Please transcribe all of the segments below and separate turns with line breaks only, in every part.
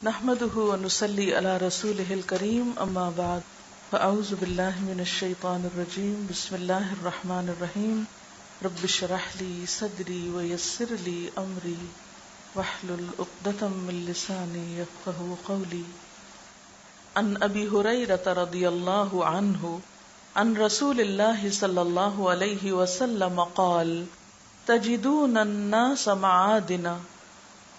نحمده ونصلي على رسوله الكريم اما بعد فاعوذ بالله من الشيطان الرجيم بسم الله الرحمن الرحيم رب اشرح لي صدري ويسر لي امري واحلل عقدة من لساني يفقهوا قولي عن ابي هريرة رضي الله عنه عن رسول الله صلى الله عليه وسلم قال تجدون الناس معادن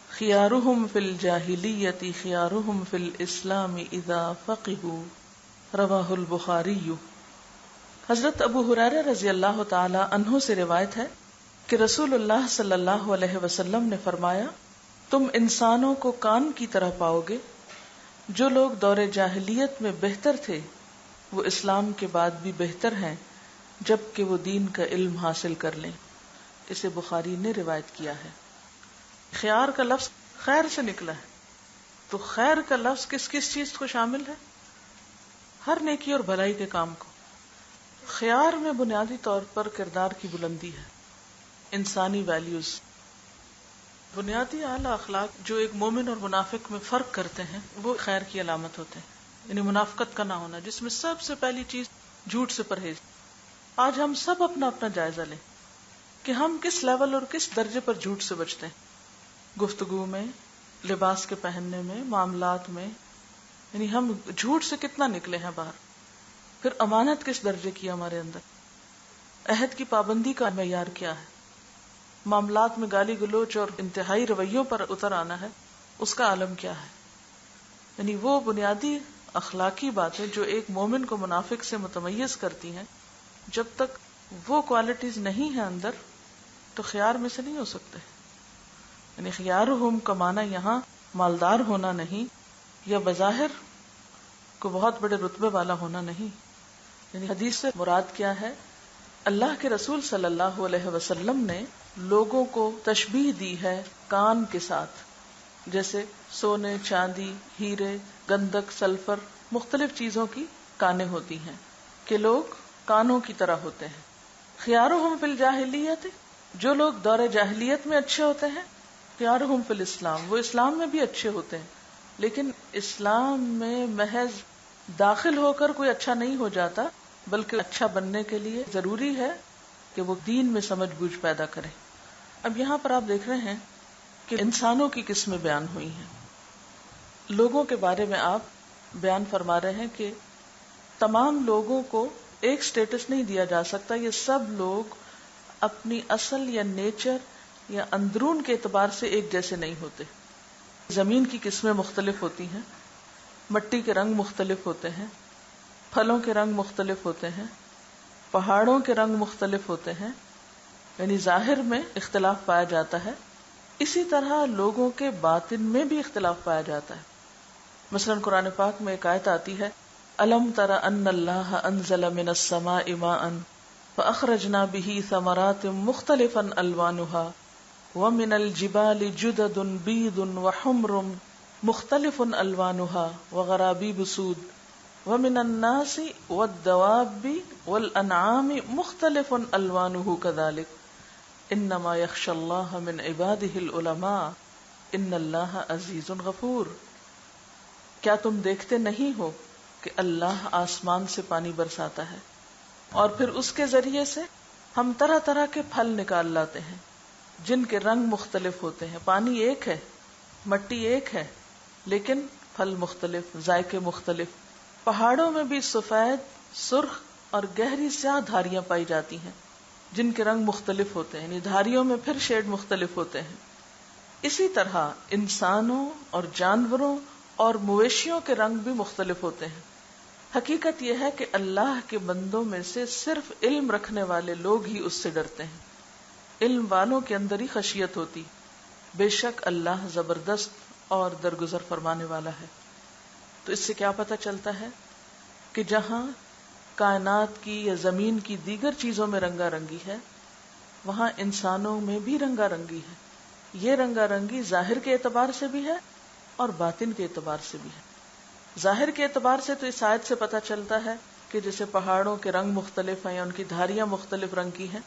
خيارهم في الجاهلية خيارهم في الاسلام اذا فقهوا رواہ البخاری۔ حضرت ابو ہریرہ رضی اللہ تعالی عنہ سے روایت ہے کہ رسول اللہ صلی اللہ علیہ وسلم نے فرمایا، تم انسانوں کو کان کی طرح پاؤ گے، جو لوگ دور جاہلیت میں بہتر تھے وہ اسلام کے بعد بھی بہتر ہیں جب کہ وہ دین کا علم حاصل کر لیں۔ اسے بخاری نے روایت کیا ہے۔ خیار کا لفظ خیر سے نکلا ہے، تو خیر کا لفظ کس کس چیز کو شامل ہے؟ ہر نیکی اور بھلائی کے کام کو۔ خیار میں بنیادی طور پر کردار کی بلندی ہے، انسانی ویلیوز، بنیادی اعلی اخلاق جو ایک مومن اور منافق میں فرق کرتے ہیں وہ خیر کی علامت ہوتے ہیں، یعنی منافقت کا نہ ہونا، جس میں سب سے پہلی چیز جھوٹ سے پرہیز۔ آج ہم سب اپنا جائزہ لیں کہ ہم کس لیول اور کس درجے پر جھوٹ سے بچتے ہیں، گفتگو میں، لباس کے پہننے میں، معاملات میں، یعنی ہم جھوٹ سے کتنا نکلے ہیں باہر۔ پھر امانت کس درجے کی ہمارے اندر، عہد کی پابندی کا معیار کیا ہے، معاملات میں گالی گلوچ اور انتہائی رویوں پر اتر آنا ہے، اس کا عالم کیا ہے۔ یعنی وہ بنیادی اخلاقی باتیں جو ایک مومن کو منافق سے متمیز کرتی ہیں، جب تک وہ کوالٹیز نہیں ہیں اندر تو خیار میں سے نہیں ہو سکتے۔ یعنی خیارہم کا معنی یہاں مالدار ہونا نہیں، یا بظاہر کو بہت بڑے رتبے والا ہونا نہیں۔ یعنی حدیث سے مراد کیا ہے؟ اللہ کے رسول صلی اللہ علیہ وسلم نے لوگوں کو تشبیہ دی ہے کان کے ساتھ، جیسے سونے، چاندی، ہیرے، گندک، سلفر، مختلف چیزوں کی کانیں ہوتی ہیں کہ لوگ کانوں کی طرح ہوتے ہیں۔ خیارہم فی الجاہلیت، جو لوگ دور جاہلیت میں اچھے ہوتے ہیں، خیارہم فی الاسلام، وہ اسلام میں بھی اچھے ہوتے ہیں، لیکن اسلام میں محض داخل ہو کر کوئی اچھا نہیں ہو جاتا، بلکہ اچھا بننے کے لیے ضروری ہے کہ وہ دین میں سمجھ بوجھ پیدا کرے۔ اب یہاں پر آپ دیکھ رہے ہیں کہ انسانوں کی قسمیں بیان ہوئی ہیں، لوگوں کے بارے میں آپ بیان فرما رہے ہیں کہ تمام لوگوں کو ایک سٹیٹس نہیں دیا جا سکتا، یہ سب لوگ اپنی اصل یا نیچر یا اندرون کے اعتبار سے ایک جیسے نہیں ہوتے۔ زمین کی قسمیں مختلف ہوتی ہیں، مٹی کے رنگ مختلف ہوتے ہیں، پھلوں کے رنگ مختلف ہوتے ہیں، پہاڑوں کے رنگ مختلف ہوتے ہیں، یعنی ظاہر میں اختلاف پایا جاتا ہے، اسی طرح لوگوں کے باطن میں بھی اختلاف پایا جاتا ہے۔ مثلا قرآن پاک میں ایک آیت آتی ہے، أَلَمْ تَرَ أَنَّ اللَّهَ أَنزَلَ مِنَ السَّمَاءِ مَاءً فَأَخْرَجْنَا بِهِ ثَمَرَاتٍ مُخْتَلِفًا أَلْوَانُهَا وَمِنَ الْجِبَالِ جُدَدٌ بِيضٌ وَحُمْرٌ مُخْتَلِفٌ أَلْوَانُهَا وَغَرَابِيبُ سُودٌ وَمِنَ النَّاسِ وَالدَّوَابِّ وَالْأَنْعَامِ مُخْتَلِفٌ أَلْوَانُهُ كَذَلِكَ إِنَّمَا يَخْشَى اللَّهَ مِنْ عِبَادِهِ الْعُلَمَاءُ إِنَّ اللَّهَ عَزِيزٌ غَفُورٌ۔ کیا تم دیکھتے نہیں ہو کہ اللہ آسمان سے پانی برساتا ہے اور پھر اس کے ذریعے سے ہم طرح طرح کے پھل نکال لاتے ہیں جن کے رنگ مختلف ہوتے ہیں۔ پانی ایک ہے، مٹی ایک ہے، لیکن پھل مختلف، ذائقے مختلف۔ پہاڑوں میں بھی سفید، سرخ اور گہری سیاہ دھاریاں پائی جاتی ہیں جن کے رنگ مختلف ہوتے ہیں، یعنی دھاریوں میں پھر شیڈ مختلف ہوتے ہیں۔ اسی طرح انسانوں اور جانوروں اور مویشیوں کے رنگ بھی مختلف ہوتے ہیں۔ حقیقت یہ ہے کہ اللہ کے بندوں میں سے صرف علم رکھنے والے لوگ ہی اس سے ڈرتے ہیں، علم والوں کے اندر ہی خشیت ہوتی، بے شک اللہ زبردست اور درگزر فرمانے والا ہے۔ تو اس سے کیا پتہ چلتا ہے کہ جہاں کائنات کی یا زمین کی دیگر چیزوں میں رنگا رنگی ہے، وہاں انسانوں میں بھی رنگا رنگی ہے۔ یہ رنگا رنگی ظاہر کے اعتبار سے بھی ہے اور باطن کے اعتبار سے بھی ہے۔ ظاہر کے اعتبار سے تو اس آیت سے پتہ چلتا ہے کہ جیسے پہاڑوں کے رنگ مختلف ہیں یا ان کی دھاریاں مختلف رنگ کی ہیں،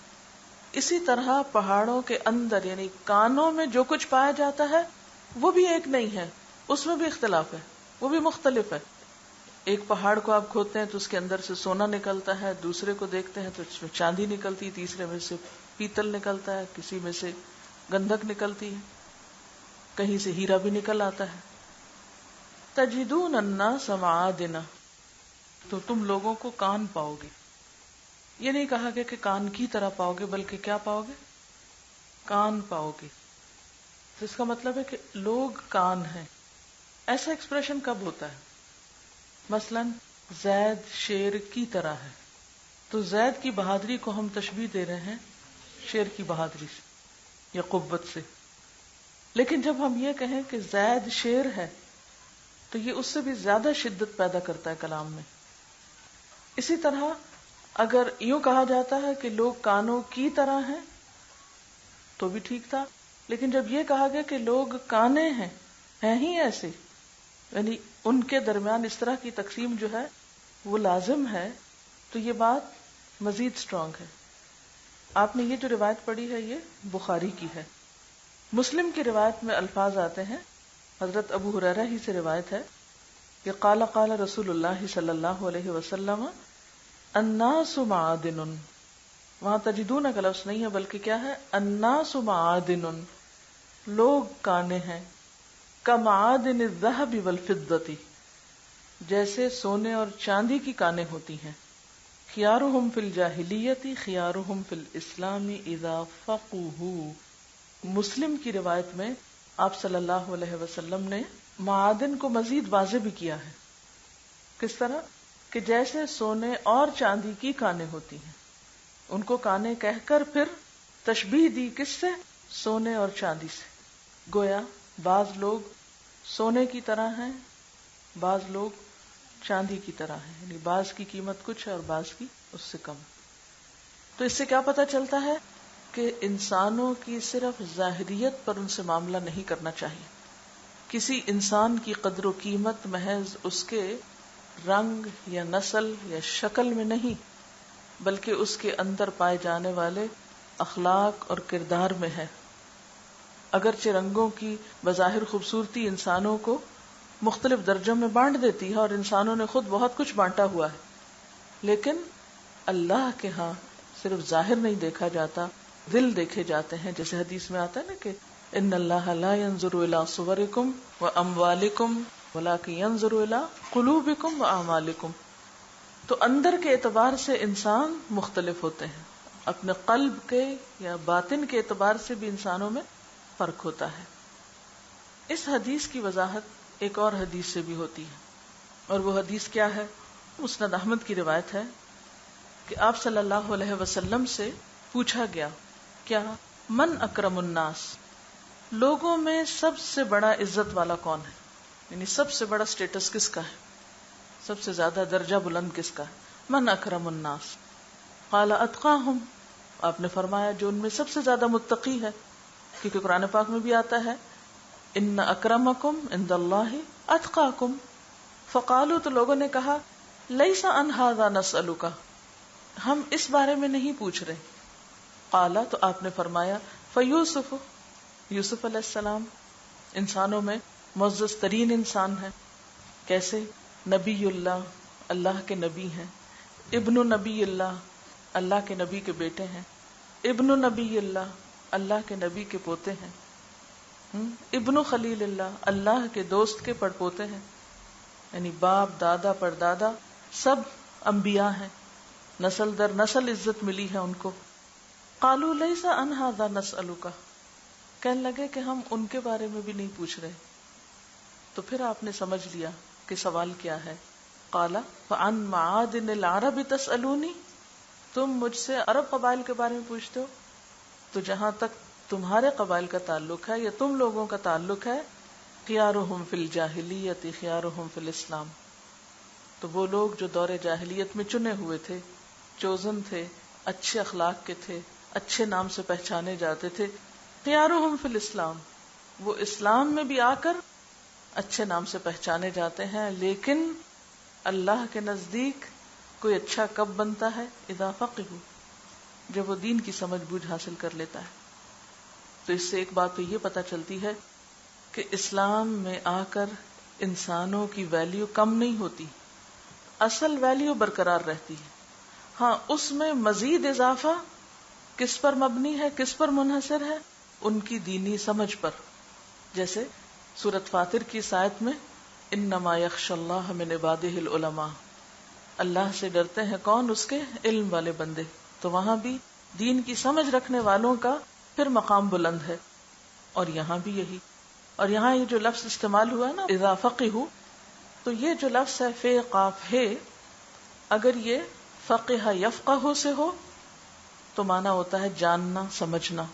اسی طرح پہاڑوں کے اندر یعنی کانوں میں جو کچھ پایا جاتا ہے وہ بھی ایک نہیں ہے، اس میں بھی اختلاف ہے، وہ بھی مختلف ہے. ایک پہاڑ کو آپ کھودتے ہیں تو اس کے اندر سے سونا نکلتا ہے، دوسرے کو دیکھتے ہیں تو اس میں چاندی نکلتی، تیسرے میں سے پیتل نکلتا ہے، کسی میں سے گندھک نکلتی ہے، کہیں سے ہیرا بھی نکل آتا ہے. تجدون الناس معادن، تو تم لوگوں کو کان پاؤ گے. یہ نہیں کہا گیا کہ کان کی طرح پاؤ گے، بلکہ کیا پاؤ گے؟ کان پاؤ گے. تو اس کا مطلب ہے کہ لوگ کان ہیں. ایسا ایکسپریشن کب ہوتا ہے؟ مثلا زید شیر کی طرح ہے، تو زید کی بہادری کو ہم تشبیہ دے رہے ہیں شیر کی بہادری سے یا قوت سے. لیکن جب ہم یہ کہیں کہ زید شیر ہے تو یہ اس سے بھی زیادہ شدت پیدا کرتا ہے کلام میں. اسی طرح اگر یوں کہا جاتا ہے کہ لوگ کانوں کی طرح ہیں تو بھی ٹھیک تھا، لیکن جب یہ کہا گیا کہ لوگ کانے ہیں ہی ایسے، یعنی ان کے درمیان اس طرح کی تقسیم جو ہے وہ لازم ہے، تو یہ بات مزید سٹرونگ ہے. آپ نے یہ جو روایت پڑھی ہے یہ بخاری کی ہے. مسلم کی روایت میں الفاظ آتے ہیں، حضرت ابو ہریرہ ہی سے روایت ہے کہ قال قال رسول اللہ صلی اللہ علیہ وسلم الناس معادن. وہاں تجدون کا لفظ نہیں ہے بلکہ کیا ہے؟ الناس معادن، لوگ کانے ہیں. کمعادن الذهب والفضة، جیسے سونے اور چاندی کی کانیں ہوتی ہیں. خیارہم فی الجاہلیت خیارہم فی الاسلام اذا فقہوا. مسلم کی روایت میں آپ صلی اللہ علیہ وسلم نے معادن کو مزید واضح بھی کیا ہے. کس طرح؟ کہ جیسے سونے اور چاندی کی کانیں ہوتی ہیں، ان کو کانیں کہہ کر پھر تشبیہ دی کس سے؟ سونے اور چاندی سے. گویا بعض لوگ سونے کی طرح ہیں، بعض لوگ چاندی کی طرح ہیں، یعنی بعض کی قیمت کچھ ہے اور بعض کی اس سے کم. تو اس سے کیا پتہ چلتا ہے کہ انسانوں کی صرف ظاہریت پر ان سے معاملہ نہیں کرنا چاہیے. کسی انسان کی قدر و قیمت محض اس کے رنگ یا نسل یا شکل میں نہیں، بلکہ اس کے اندر پائے جانے والے اخلاق اور کردار میں ہے. اگرچہ رنگوں کی بظاہر خوبصورتی انسانوں کو مختلف درجوں میں بانٹ دیتی ہے اور انسانوں نے خود بہت کچھ بانٹا ہوا ہے، لیکن اللہ کے ہاں صرف ظاہر نہیں دیکھا جاتا، دل دیکھے جاتے ہیں. جیسے حدیث میں آتا ہے نا کہ ان اللہ لا ينظر الى صورکم واموالکم ولکن ينظر الى قلوبکم واعمالکم. تو اندر کے اعتبار سے انسان مختلف ہوتے ہیں، اپنے قلب کے یا باطن کے اعتبار سے بھی انسانوں میں فرق ہوتا ہے. اس حدیث کی وضاحت ایک اور حدیث سے بھی ہوتی ہے، اور وہ حدیث کیا ہے؟ مسند احمد کی روایت ہے کہ آپ صلی اللہ علیہ وسلم سے پوچھا گیا، کیا من اکرم الناس، لوگوں میں سب سے بڑا عزت والا کون ہے؟ یعنی سب سے بڑا سٹیٹس کس کا ہے، سب سے زیادہ درجہ بلند کس کا ہے؟ من اکرم الناس قال اتقاہم، آپ نے فرمایا جو ان میں سب سے زیادہ متقی ہے، کیونکہ قرآن پاک میں بھی آتا ہے ان اکرمکم عند اللہ اتقاکم. فقالوا، تو لوگوں نے کہا لیس عن ھذا نسألک، ہم اس بارے میں نہیں پوچھ رہے. قال، تو آپ نے فرمایا فیوسف، یوسف علیہ السلام انسانوں میں معزز ترین انسان ہے. کیسے؟ نبی اللہ، اللہ کے نبی ہیں. ابن نبی اللہ، اللہ کے نبی کے بیٹے ہیں. ابن نبی اللہ، اللہ کے نبی کے پوتے ہیں. ابن خلیل اللہ، اللہ کے دوست کے پڑپوتے ہیں. یعنی باپ دادا پردادا سب انبیاء ہیں، نسل در نسل عزت ملی ہے ان کو. قالوا لیس عن ھذا نسألک، کہنے لگے کہ ہم ان کے بارے میں بھی نہیں پوچھ رہے. تو پھر آپ نے سمجھ لیا کہ سوال کیا ہے. قال فعن معادن العرب تسألونی، تم مجھ سے عرب قبائل کے بارے میں پوچھتے ہو، تو جہاں تک تمہارے قبائل کا تعلق ہے یا تم لوگوں کا تعلق ہے، خیارہم فی الجاہلیت خیارہم فی الاسلام، تو وہ لوگ جو دور جاہلیت میں چنے ہوئے تھے، چوزن تھے، اچھے اخلاق کے تھے، اچھے نام سے پہچانے جاتے تھے، خیارہم فی الاسلام، وہ اسلام میں بھی آ کر اچھے نام سے پہچانے جاتے ہیں. لیکن اللہ کے نزدیک کوئی اچھا کب بنتا ہے؟ اذا فقہوا، جب وہ دین کی سمجھ بوجھ حاصل کر لیتا ہے. تو اس سے ایک بات تو یہ پتہ چلتی ہے کہ کہ اسلام میں آ کر انسانوں کی ویلیو کم نہیں ہوتی، اصل ویلیو برقرار رہتی ہے. ہاں، اس میں مزید اضافہ کس پر مبنی ہے، کس پر منحصر ہے؟ ان کی دینی سمجھ پر. جیسے سورۃ فاطر کی اس آیت میں انما یخشی اللہ من عبادہ العلماء، اللہ سے ڈرتے ہیں کون؟ اس کے علم والے بندے. تو وہاں بھی دین کی سمجھ رکھنے والوں کا پھر مقام بلند ہے. اور یہاں بھی یہی. اور یہاں یہ جو لفظ استعمال ہوا ہے نا اذا فقہوا، تو یہ جو لفظ ہے فے قاف ہے، اگر یہ فقہ یفقہ سے ہو تو معنی ہوتا ہے جاننا سمجھنا،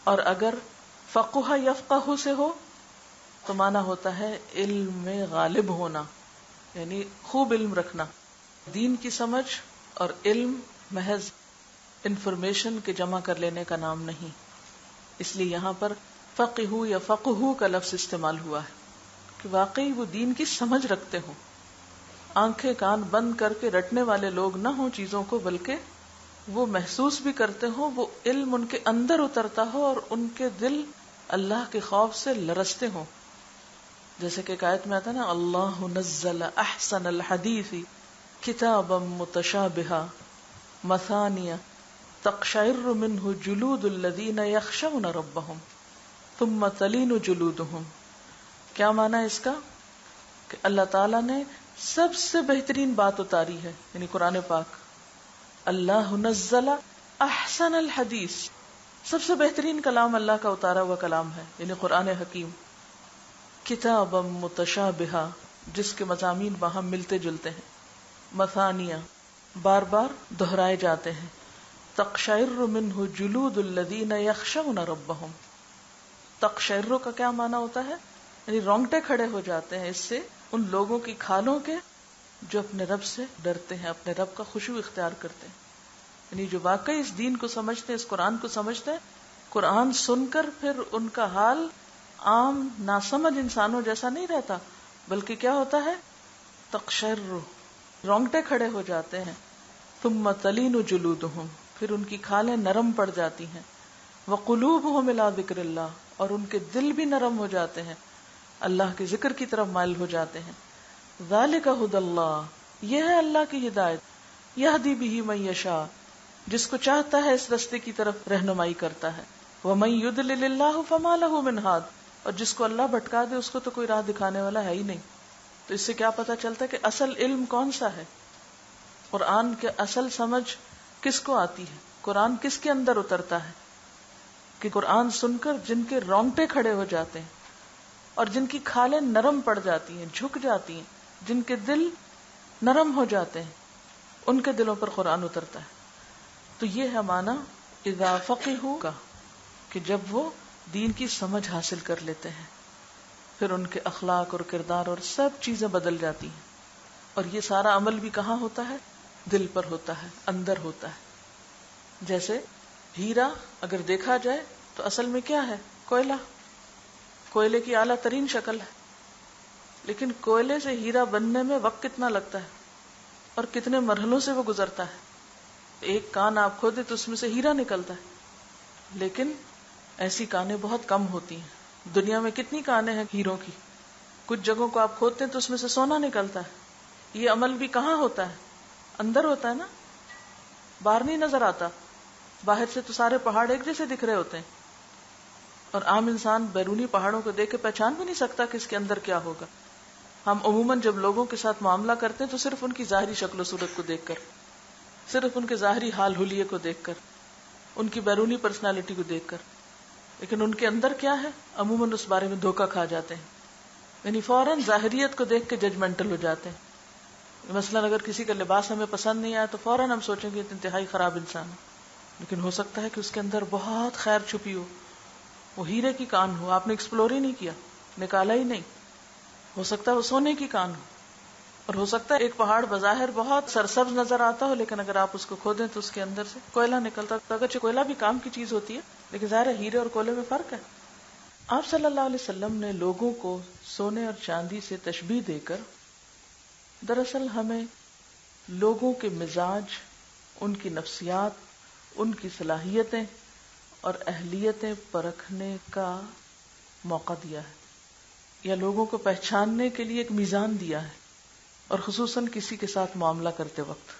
اور اگر فقہ یفقہ سے ہو تو معنی ہوتا ہے علم میں غالب ہونا، یعنی خوب علم رکھنا. دین کی سمجھ اور علم محض انفارمیشن کے جمع کر لینے کا نام نہیں. اس لیے یہاں پر فقہ یا فقہ کا لفظ استعمال ہوا ہے کہ واقعی وہ دین کی سمجھ رکھتے ہوں، آنکھیں کان بند کر کے رٹنے والے لوگ نہ ہوں چیزوں کو، بلکہ وہ محسوس بھی کرتے ہوں، وہ علم ان کے اندر اترتا ہو اور ان کے دل اللہ کے خوف سے لرزتے ہوں. جیسے کہ ایک آیت میں آتا ہے نا اللہ نزل احسن الحدیث کتابا متشابہا مثانیہ تقشعر منہ جلود الذین یخشون ربہم ثم تلین جلودہم. کیا معنی ہے اس کا؟ کہ اللہ تعالیٰ نے سب سے بہترین بات اتاری ہے، یعنی قرآن پاک. اللہ نزل احسن الحدیث، سب سے بہترین کلام اللہ کا اتارا ہوا کلام ہے، یعنی قرآن حکیم. کتابا متشابہا، جس کے مضامین وہاں ملتے جلتے ہیں. مثانیہ، بار بار دہرائے جاتے ہیں. تقشعر منہ جلود الذین یخشون ربہم. تقشعر کا کیا معنی ہوتا ہے؟ یعنی رونگٹے کھڑے ہو جاتے ہیں اس سے ان لوگوں کی کھالوں کے جو اپنے رب سے ڈرتے ہیں، اپنے رب کا خشوع اختیار کرتے ہیں، یعنی جو واقعی اس دین کو سمجھتے ہیں، اس قرآن کو سمجھتے ہیں. قرآن سن کر پھر ان کا حال عام ناسمجھ انسانوں جیسا نہیں رہتا، بلکہ کیا ہوتا ہے؟ تقشعر، رونگٹے کھڑے ہو جاتے ہیں. ثم تلین جلودہم، پھر ان کی کھالیں نرم پڑ جاتی ہیں. وقلوبہم الی ذکر اللہ، اور ان کے دل بھی نرم ہو جاتے ہیں، اللہ کے ذکر کی طرف مائل ہو جاتے ہیں. ذالک ھدی اللہ، یہ ہے اللہ کی ہدایت. یہدی بہ من یشاء، جس کو چاہتا ہے اس رستے کی طرف رہنمائی کرتا ہے. ومن یضلل اللہ فما لہ من ھاد، اور جس کو اللہ بھٹکا دے اس کو تو کوئی راہ دکھانے والا ہے ہی نہیں. تو اس سے کیا پتہ چلتا ہے کہ اصل علم کون سا ہے؟ قرآن کے اصل سمجھ کس کو آتی ہے؟ قرآن کس کے اندر اترتا ہے؟ کہ قرآن سن کر جن کے رونگٹے کھڑے ہو جاتے ہیں اور جن کی کھالیں نرم پڑ جاتی ہیں، جھک جاتی ہیں، جن کے دل نرم ہو جاتے ہیں، ان کے دلوں پر قرآن اترتا ہے. تو یہ ہے معنی اذا فقہوا کا، کہ جب وہ دین کی سمجھ حاصل کر لیتے ہیں پھر ان کے اخلاق اور کردار اور سب چیزیں بدل جاتی ہیں. اور یہ سارا عمل بھی کہاں ہوتا ہے؟ دل پر ہوتا ہے، اندر ہوتا ہے. جیسے ہیرا اگر دیکھا جائے تو اصل میں کیا ہے؟ کوئلہ. کوئلے کی اعلیٰ ترین شکل ہے، لیکن کوئلے سے ہیرا بننے میں وقت کتنا لگتا ہے اور کتنے مرحلوں سے وہ گزرتا ہے. ایک کان آپ کھودے تو اس میں سے ہیرا نکلتا ہے، لیکن ایسی کانیں بہت کم ہوتی ہیں. دنیا میں کتنی کانیں ہیں ہیروں کی؟ کچھ جگہوں کو آپ کھودتے ہیں تو اس میں سے سونا نکلتا ہے. یہ عمل بھی کہاں ہوتا ہے؟ اندر ہوتا ہے نا، باہر نہیں نظر آتا. باہر سے تو سارے پہاڑ ایک جیسے دکھ رہے ہوتے ہیں، اور عام انسان بیرونی پہاڑوں کو دیکھ کے پہچان بھی نہیں سکتا کہ اس کے اندر کیا ہوگا. ہم عموماً جب لوگوں کے ساتھ معاملہ کرتے ہیں تو صرف ان کی ظاہری شکل و صورت کو دیکھ کر، صرف ان کے ظاہری حال حلیے کو دیکھ کر، ان کی بیرونی پرسنالٹی کو دیکھ کر، لیکن ان کے اندر کیا ہے عموماً اس بارے میں دھوکہ کھا جاتے ہیں. یعنی فوراً ظاہریت کو دیکھ کے ججمنٹل ہو جاتے ہیں. مثلاً اگر کسی کا لباس ہمیں پسند نہیں آیا تو فوراً ہم سوچیں گے انتہائی خراب انسان ہے، لیکن ہو سکتا ہے کہ اس کے اندر بہت خیر چھپی ہو، وہ ہیرے کی کان ہو، آپ نے ایکسپلور ہی نہیں کیا، نکالا ہی نہیں. ہو سکتا ہے وہ سونے کی کان ہو، اور ہو سکتا ہے ایک پہاڑ بظاہر بہت سرسبز نظر آتا ہو، لیکن اگر آپ اس کو کھودیں تو اس کے اندر سے کوئلہ نکلتا. اگرچہ کوئلہ بھی کام کی چیز ہوتی ہے، لیکن ظاہر ہے ہیرے اور کوئلے میں فرق ہے. آپ صلی اللہ علیہ وسلم نے لوگوں کو سونے اور چاندی سے تشبیہ دے کر دراصل ہمیں لوگوں کے مزاج، ان کی نفسیات، ان کی صلاحیتیں اور اہلیتیں پرکھنے کا موقع دیا ہے. یا لوگوں کو پہچاننے کے لیے ایک میزان دیا ہے، اور خصوصاً کسی کے ساتھ معاملہ کرتے وقت.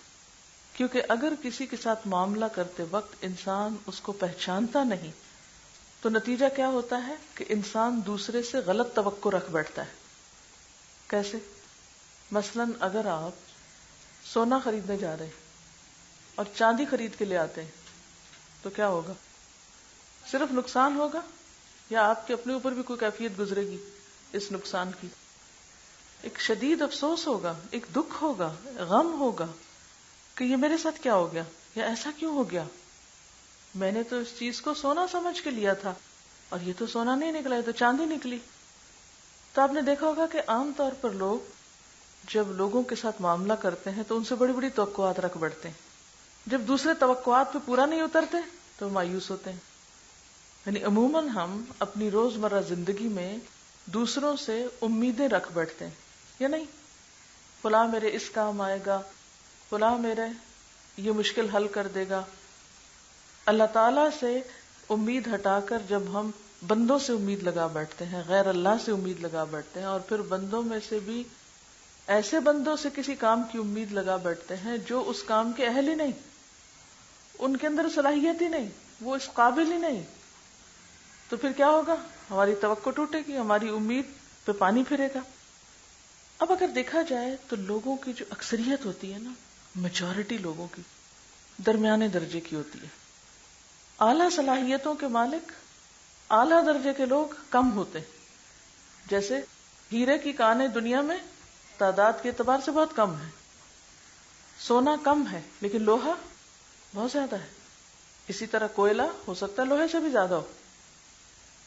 کیونکہ اگر کسی کے ساتھ معاملہ کرتے وقت انسان اس کو پہچانتا نہیں تو نتیجہ کیا ہوتا ہے کہ انسان دوسرے سے غلط توقع رکھ بیٹھتا ہے. کیسے؟ مثلاً اگر آپ سونا خریدنے جا رہے ہیں اور چاندی خرید کے لے آتے ہیں تو کیا ہوگا؟ صرف نقصان ہوگا یا آپ کے اپنے اوپر بھی کوئی کیفیت گزرے گی اس نقصان کی؟ ایک شدید افسوس ہوگا، ایک دکھ ہوگا، غم ہوگا کہ یہ میرے ساتھ کیا ہو گیا، یا ایسا کیوں ہو گیا، میں نے تو اس چیز کو سونا سمجھ کے لیا تھا اور یہ تو سونا نہیں نکلا، یہ تو چاندی نکلی. تو آپ نے دیکھا ہوگا کہ عام طور پر لوگ جب لوگوں کے ساتھ معاملہ کرتے ہیں تو ان سے بڑی بڑی توقعات رکھ بیٹھتے ہیں. جب دوسرے توقعات پہ پورا نہیں اترتے تو مایوس ہوتے ہیں. یعنی عموماً ہم اپنی روزمرہ زندگی میں دوسروں سے امیدیں رکھ بیٹھتے ہیں، یا نہیں؟ فلاں میرے اس کام آئے گا، فلاں میرے یہ مشکل حل کر دے گا. اللہ تعالیٰ سے امید ہٹا کر جب ہم بندوں سے امید لگا بیٹھتے ہیں، غیر اللہ سے امید لگا بیٹھتے ہیں، اور پھر بندوں میں سے بھی ایسے بندوں سے کسی کام کی امید لگا بیٹھتے ہیں جو اس کام کے اہل ہی نہیں، ان کے اندر صلاحیت ہی نہیں، وہ اس قابل ہی نہیں، تو پھر کیا ہوگا؟ ہماری توقع ٹوٹے گی، ہماری امید پہ پانی پھرے گا. اب اگر دیکھا جائے تو لوگوں کی جو اکثریت ہوتی ہے نا، میجورٹی لوگوں کی درمیانے درجے کی ہوتی ہے. اعلیٰ صلاحیتوں کے مالک، اعلیٰ درجے کے لوگ کم ہوتے ہیں. جیسے ہیرے کی کانیں دنیا میں تعداد کے اعتبار سے بہت کم ہے، سونا کم ہے لیکن لوہا بہت زیادہ ہے. اسی طرح کوئلہ ہو سکتا ہے لوہے سے بھی زیادہ ہو.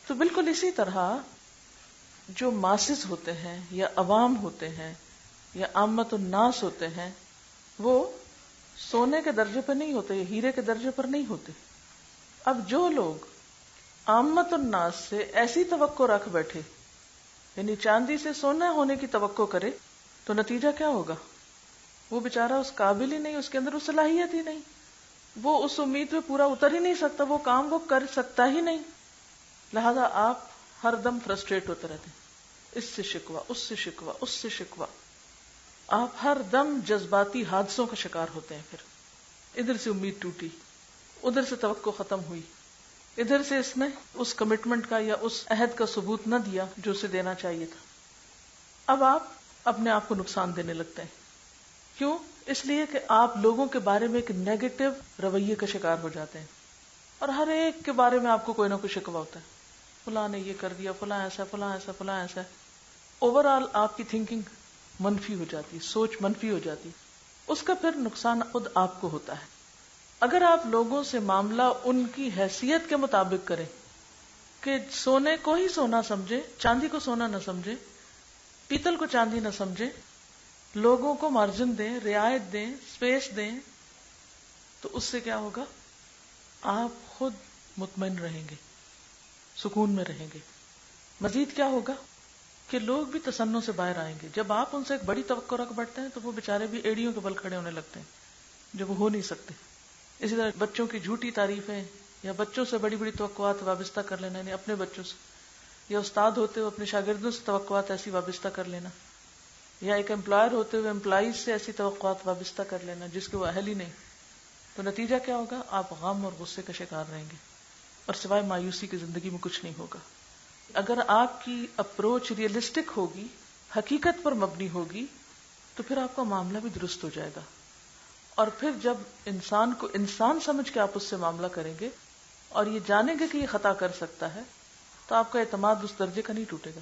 تو بالکل اسی طرح جو ماسز ہوتے ہیں یا عوام ہوتے ہیں یا عامت الناس ہوتے ہیں وہ سونے کے درجے پر نہیں ہوتے یا ہیرے کے درجے پر نہیں ہوتے. اب جو لوگ عامت الناس سے ایسی توقع رکھ بیٹھے، یعنی چاندی سے سونا ہونے کی توقع کرے، تو نتیجہ کیا ہوگا؟ وہ بیچارہ اس قابل ہی نہیں، اس کے اندر وہ صلاحیت ہی نہیں، وہ اس امید پہ پورا اتر ہی نہیں سکتا، وہ کام وہ کر سکتا ہی نہیں. لہذا آپ ہر دم فرسٹریٹ ہوتے رہتے ہیں، اس سے شکوہ، اس سے شکوہ، اس سے شکوہ. آپ ہر دم جذباتی حادثوں کا شکار ہوتے ہیں. پھر ادھر سے امید ٹوٹی، ادھر سے توقع ختم ہوئی، ادھر سے اس نے اس کمٹمنٹ کا یا اس عہد کا ثبوت نہ دیا جو اسے دینا چاہیے تھا. اب آپ اپنے آپ کو نقصان دینے لگتے ہیں. کیوں؟ اس لیے کہ آپ لوگوں کے بارے میں ایک نیگیٹو رویے کا شکار ہو جاتے ہیں، اور ہر ایک کے بارے میں آپ کو کوئی نہ کوئی شکوہ ہوتا ہے. فلاں نے یہ کر دیا، فلاں ایسا، فلاں ایسا، فلاں ایسا. اوور آل آپ کی تھنکنگ منفی ہو جاتی، سوچ منفی ہو جاتی. اس کا پھر نقصان خود آپ کو ہوتا ہے. اگر آپ لوگوں سے معاملہ ان کی حیثیت کے مطابق کریں کہ سونے کو ہی سونا سمجھے، چاندی کو سونا نہ سمجھے، پیتل کو چاندی نہ سمجھے، لوگوں کو مارجن دیں، رعایت دیں، اسپیس دیں، تو اس سے کیا ہوگا؟ آپ خود مطمئن رہیں گے، سکون میں رہیں گے. مزید کیا ہوگا کہ لوگ بھی تسنوں سے باہر آئیں گے. جب آپ ان سے ایک بڑی توقع رکھ بیٹھتے ہیں تو وہ بیچارے بھی ایڑیوں کے بل کھڑے ہونے لگتے ہیں جو وہ ہو نہیں سکتے. اسی طرح بچوں کی جھوٹی تعریفیں یا بچوں سے بڑی بڑی توقعات وابستہ کر لینا، یعنی اپنے بچوں سے، یا استاد ہوتے ہوئے اپنے شاگردوں سے توقعات ایسی وابستہ کر لینا، یا ایک امپلائر ہوتے ہوئے امپلائیز سے ایسی توقعات وابستہ کر لینا جس کے وہ اہل ہی نہیں. تو نتیجہ کیا ہوگا؟ آپ غم اور غصے کا شکار رہیں گے، اور سوائے مایوسی کی زندگی میں کچھ نہیں ہوگا. اگر آپ کی اپروچ ریئلسٹک ہوگی، حقیقت پر مبنی ہوگی، تو پھر آپ کا معاملہ بھی درست ہو جائے گا. اور پھر جب انسان کو انسان سمجھ کے آپ اس سے معاملہ کریں گے اور یہ جانیں گے کہ یہ خطا کر سکتا ہے، تو آپ کا اعتماد اس درجے کا نہیں ٹوٹے گا.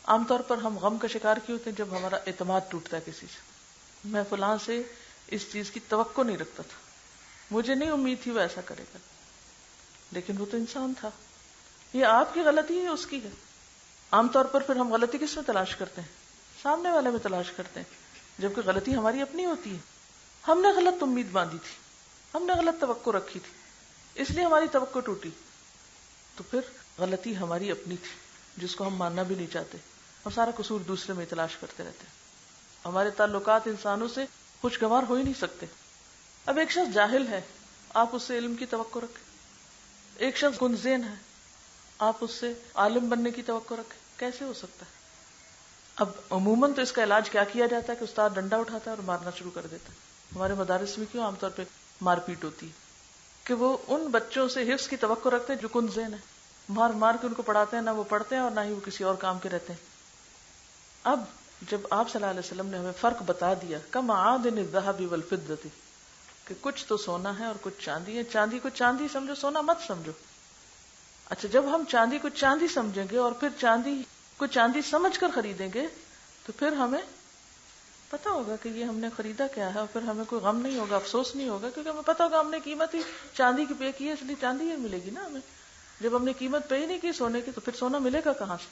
عام طور پر ہم غم کا شکار کیوں ہوتے ہیں؟ جب ہمارا اعتماد ٹوٹتا ہے کسی سے. میں فلاں سے اس چیز کی توقع نہیں رکھتا تھا، مجھے نہیں امید تھی وہ ایسا کرے گا، لیکن وہ تو انسان تھا. یہ آپ کی غلطی ہے، اس کی ہے. عام طور پر پھر ہم غلطی کس میں تلاش کرتے ہیں؟ سامنے والے میں تلاش کرتے ہیں، جبکہ غلطی ہماری اپنی ہوتی ہے. ہم نے غلط امید باندھی تھی، ہم نے غلط توقع رکھی تھی، اس لیے ہماری توقع ٹوٹی. تو پھر غلطی ہماری اپنی تھی جس کو ہم ماننا بھی نہیں چاہتے، اور سارا قصور دوسرے میں تلاش کرتے رہتے ہیں. ہمارے تعلقات انسانوں سے خوشگوار ہو ہی نہیں سکتے. اب ایک شخص جاہل ہے، آپ اس سے علم کی توقع رکھیں. ایک شخص گنذین ہے، آپ اس سے عالم بننے کی توقع رکھیں. کیسے ہو سکتا ہے؟ اب عموماً تو اس کا علاج کیا کیا جاتا ہے کہ استاد ڈنڈا اٹھاتا ہے اور مارنا شروع کر دیتا ہے. ہمارے مدارس میں کیوں عام طور پہ مار پیٹ ہوتی ہے؟ کہ وہ ان بچوں سے حفظ کی توقع رکھتے ہیں جو کن ذہن ہے، مار مار کے ان کو پڑھاتے ہیں، نہ وہ پڑھتے ہیں اور نہ ہی وہ کسی اور کام کے رہتے ہیں. اب جب آپ صلی اللہ علیہ وسلم نے ہمیں فرق بتا دیا کمعادن الذهب والفضة کہ کچھ تو سونا ہے اور کچھ چاندی ہے، چاندی کو چاندی سمجھو، سونا مت سمجھو. اچھا جب ہم چاندی کو چاندی سمجھیں گے اور پھر چاندی کو چاندی سمجھ کر خریدیں گے تو پھر ہمیں پتا ہوگا کہ یہ ہم نے خریدا کیا ہے، اور پھر ہمیں کوئی غم نہیں ہوگا، افسوس نہیں ہوگا، کیونکہ ہمیں پتا ہوگا ہم نے قیمت ہی چاندی کی پے کی ہے، اس لیے چاندی ہی ملے گی نا ہمیں. جب ہم نے قیمت پے ہی نہیں کی سونے کی تو پھر سونا ملے گا کہاں سے؟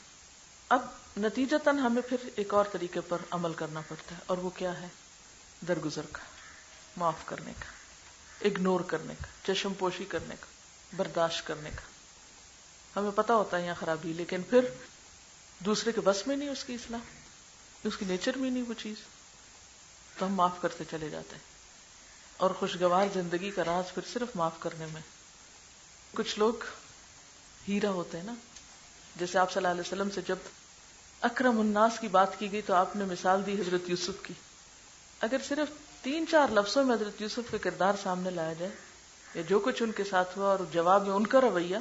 اب نتیجتاً ہمیں پھر ایک اور طریقے پر عمل کرنا پڑتا ہے، اور وہ کیا ہے؟ درگزر کا، معاف کرنے کا، اگنور کرنے کا، چشم پوشی کرنے کا، برداشت کرنے کا. ہمیں پتا ہوتا ہے یہاں خرابی، لیکن پھر دوسرے کے بس میں نہیں اس کی اصلاح، اس کی نیچر میں نہیں وہ چیز، تو ہم معاف کرتے چلے جاتے ہیں. اور خوشگوار زندگی کا راز پھر صرف معاف کرنے میں. کچھ لوگ ہیرا ہوتے ہیں نا، جیسے آپ صلی اللہ علیہ وسلم سے جب اکرم الناس کی بات کی گئی تو آپ نے مثال دی حضرت یوسف کی. اگر صرف 3-4 لفظوں میں حضرت یوسف کا کردار سامنے لایا جائے یا جو کچھ ان کے ساتھ ہوا اور جواب میں ان کا رویہ،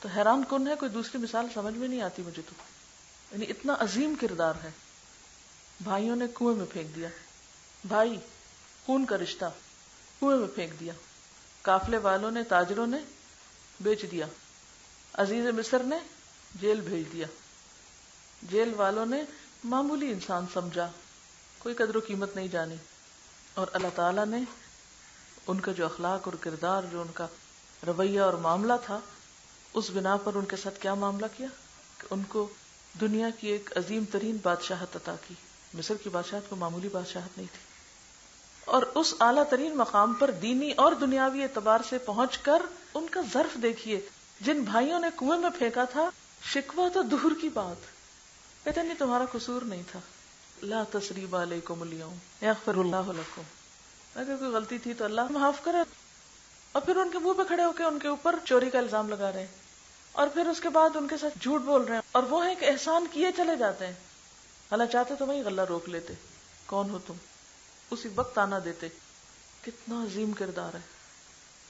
تو حیران کن ہے، کوئی دوسری مثال سمجھ میں نہیں آتی مجھے تو. یعنی اتنا عظیم کردار ہے. بھائیوں نے کنویں میں پھینک دیا، بھائی خون کا رشتہ کنویں میں پھینک دیا، قافلے والوں نے، تاجروں نے بیچ دیا، عزیز مصر نے جیل بھیج دیا، جیل والوں نے معمولی انسان سمجھا، کوئی قدر و قیمت نہیں جانی، اور اللہ تعالیٰ نے ان کا جو اخلاق اور کردار، جو ان کا رویہ اور معاملہ تھا، اس بنا پر ان کے ساتھ کیا معاملہ کیا کہ ان کو دنیا کی ایک عظیم ترین بادشاہت عطا کی. مصر کی بادشاہت کو معمولی بادشاہت نہیں تھی، اور اس اعلیٰ ترین مقام پر دینی اور دنیاوی اعتبار سے پہنچ کر ان کا ظرف دیکھیے. جن بھائیوں نے کنویں میں پھینکا تھا، شکوہ تو دور کی بات، کہتے نہیں تمہارا قصور نہیں تھا، لا تثریب علیکم اليوم یغفر اللہ لکم، اگر کوئی غلطی تھی تو اللہ معاف کرے. اور پھر ان کے منہ پہ کھڑے ہو کے ان کے اوپر چوری کا الزام لگا رہے ہیں، اور پھر اس کے بعد ان کے ساتھ جھوٹ بول رہے ہیں، اور وہ ہے کہ احسان کیے چلے جاتے ہیں. اللہ چاہتے تو وہی غلہ روک لیتے، کون ہو تم، اسی وقت آنا دیتے. کتنا عظیم کردار ہے،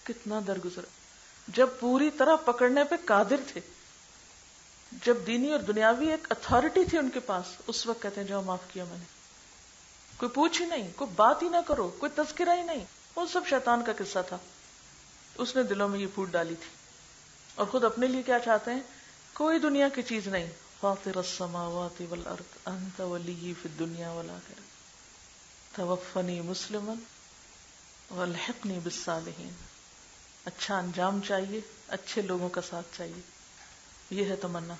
کتنا درگزر. جب پوری طرح پکڑنے پہ قادر تھے، جب دینی اور دنیاوی ایک اتھارٹی تھی ان کے پاس، اس وقت کہتے ہیں جاؤ معاف کیا میں نے. کوئی پوچھ ہی نہیں، کوئی بات ہی نہ کرو، کوئی تذکرہ ہی نہیں. وہ سب شیطان کا قصہ تھا، اس نے دلوں میں یہ پھوٹ ڈالی تھی. اور خود اپنے لیے کیا چاہتے ہیں؟ کوئی دنیا کی چیز نہیں. فاطر السماوات والارض انت ولی فی الدنیا والآخرہ توفنی مسلما والحقنی بالصالحین. اچھا انجام چاہیے، اچھے لوگوں کا ساتھ چاہیے، یہ ہے تمنا،